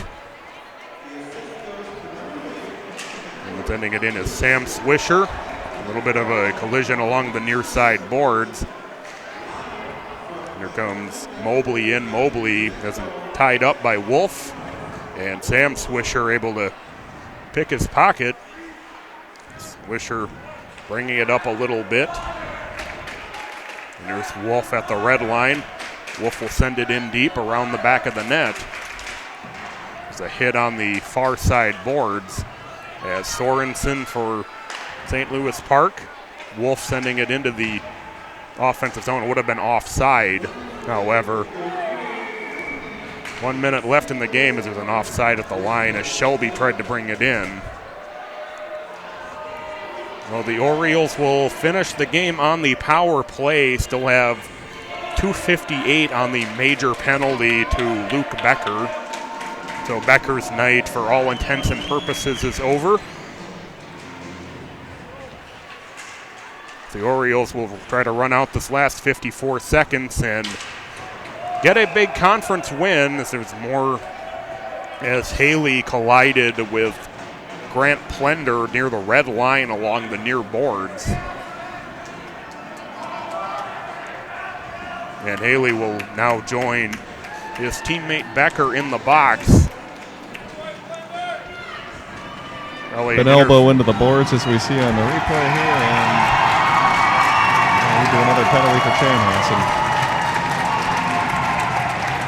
And sending it in is Sam Swisher. A little bit of a collision along the near side boards. Here comes Mobley in. Mobley has him tied up by Wolf. And Sam Swisher able to pick his pocket. Swisher bringing it up a little bit. And there's Wolf at the red line. Wolf will send it in deep around the back of the net. There's a hit on the far side boards as Sorensen for St. Louis Park. Wolf sending it into the offensive zone. It would have been offside, however. 1 minute left in the game as there's an offside at the line as Shelby tried to bring it in. Well, the Orioles will finish the game on the power play. Still have 2:58 on the major penalty to Luke Becker. So Becker's night, for all intents and purposes, is over. The Orioles will try to run out this last 54 seconds and get a big conference win as there's more, as Haley collided with Grant Plender near the red line along the near boards. And Haley will now join his teammate Becker in the box. An elbow into the boards as we see on the replay here, and we do another penalty for Chanhassen.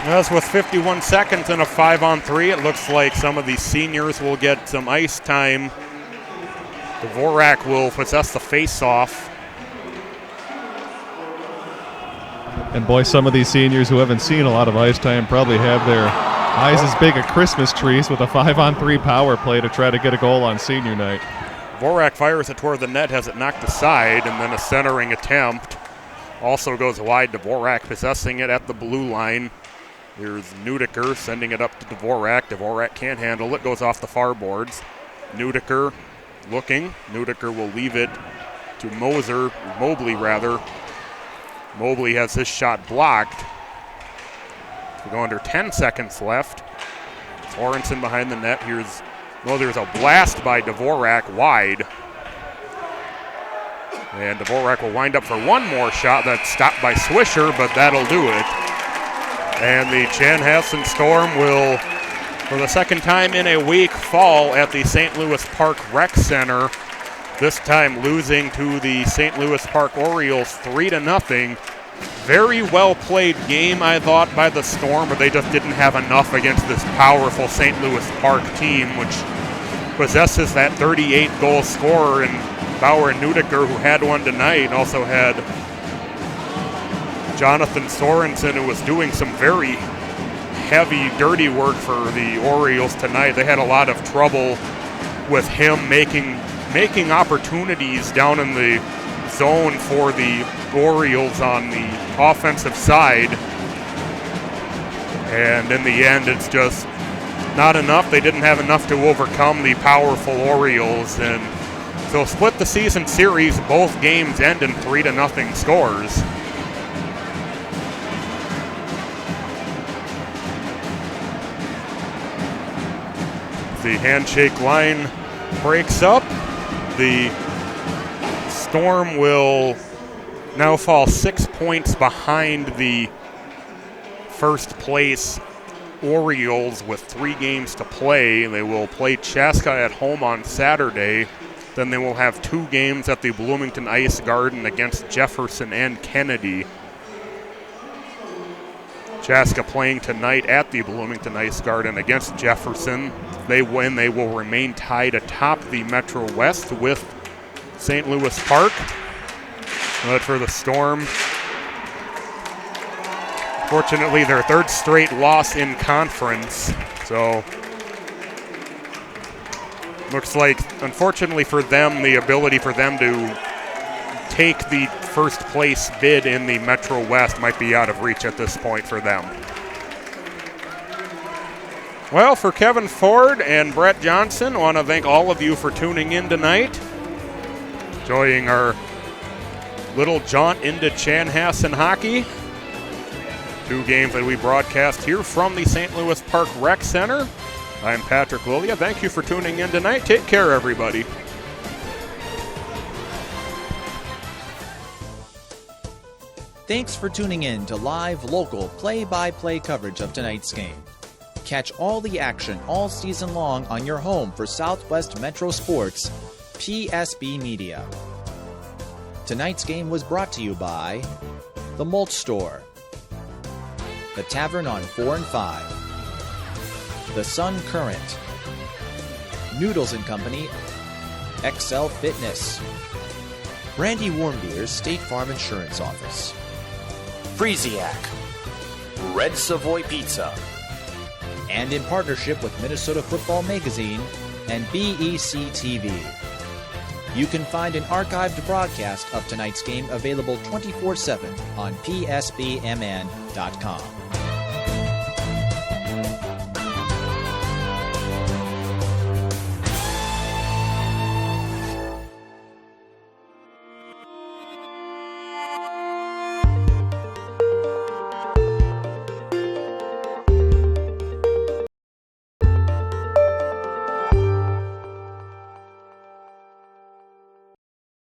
As with 51 seconds and a 5-on-3, it looks like some of these seniors will get some ice time. Dvorak will possess the face-off. And boy, some of these seniors who haven't seen a lot of ice time probably have their eyes as big as Christmas trees with a 5-on-3 power play to try to get a goal on senior night. Dvorak fires it toward the net, has it knocked aside, and then a centering attempt also goes wide. Dvorak possessing it at the blue line. Here's Nudiker sending it up to Dvorak. Dvorak can't handle it, goes off the far boards. Nudiker looking. Nudiker will leave it to Mobley rather. Mobley has his shot blocked. We go under 10 seconds left. Sorensen behind the net. There's a blast by Dvorak wide. And Dvorak will wind up for one more shot that's stopped by Swisher, but that'll do it. And the Chanhassen Storm will, for the second time in a week, fall at the St. Louis Park Rec Center. This time losing to the St. Louis Park Orioles 3-0. Very well played game, I thought, by the Storm, but they just didn't have enough against this powerful St. Louis Park team, which possesses that 38-goal scorer in Bauer and Nudiker, who had one tonight, and also had Jonathan Sorensen, who was doing some very heavy, dirty work for the Orioles tonight. They had a lot of trouble with him making opportunities down in the zone for the Orioles on the offensive side. And in the end, it's just not enough. They didn't have enough to overcome the powerful Orioles. And so split the season series. Both games end in 3-0 scores. The handshake line breaks up. The Storm will now fall 6 points behind the first place Orioles with 3 games to play. They will play Chaska at home on Saturday. Then they will have 2 games at the Bloomington Ice Garden against Jefferson and Kennedy. Chaska playing tonight at the Bloomington Ice Garden against Jefferson. If they win, they will remain tied atop the Metro West with St. Louis Park. But for the Storm, fortunately, their 3rd straight loss in conference. So looks like, unfortunately for them, the ability for them to take the first place bid in the Metro West might be out of reach at this point for them. Well, for Kevin Ford and Brett Johnson, I want to thank all of you for tuning in tonight. Enjoying our little jaunt into Chanhassen hockey. 2 games that we broadcast here from the St. Louis Park Rec Center. I'm Patrick Lilia. Thank you for tuning in tonight. Take care, everybody. Thanks for tuning in to live, local, play-by-play coverage of tonight's game. Catch all the action all season long on your home for Southwest Metro Sports, PSB Media. Tonight's game was brought to you by The Mulch Store, The Tavern on 4 and 5, The Sun Current, Noodles & Company, XL Fitness, Brandy Warmbeer's State Farm Insurance Office, Freesiac, Red Savoy Pizza, and in partnership with Minnesota Football Magazine and BEC TV. You can find an archived broadcast of tonight's game available 24/7 on PSBMN.com.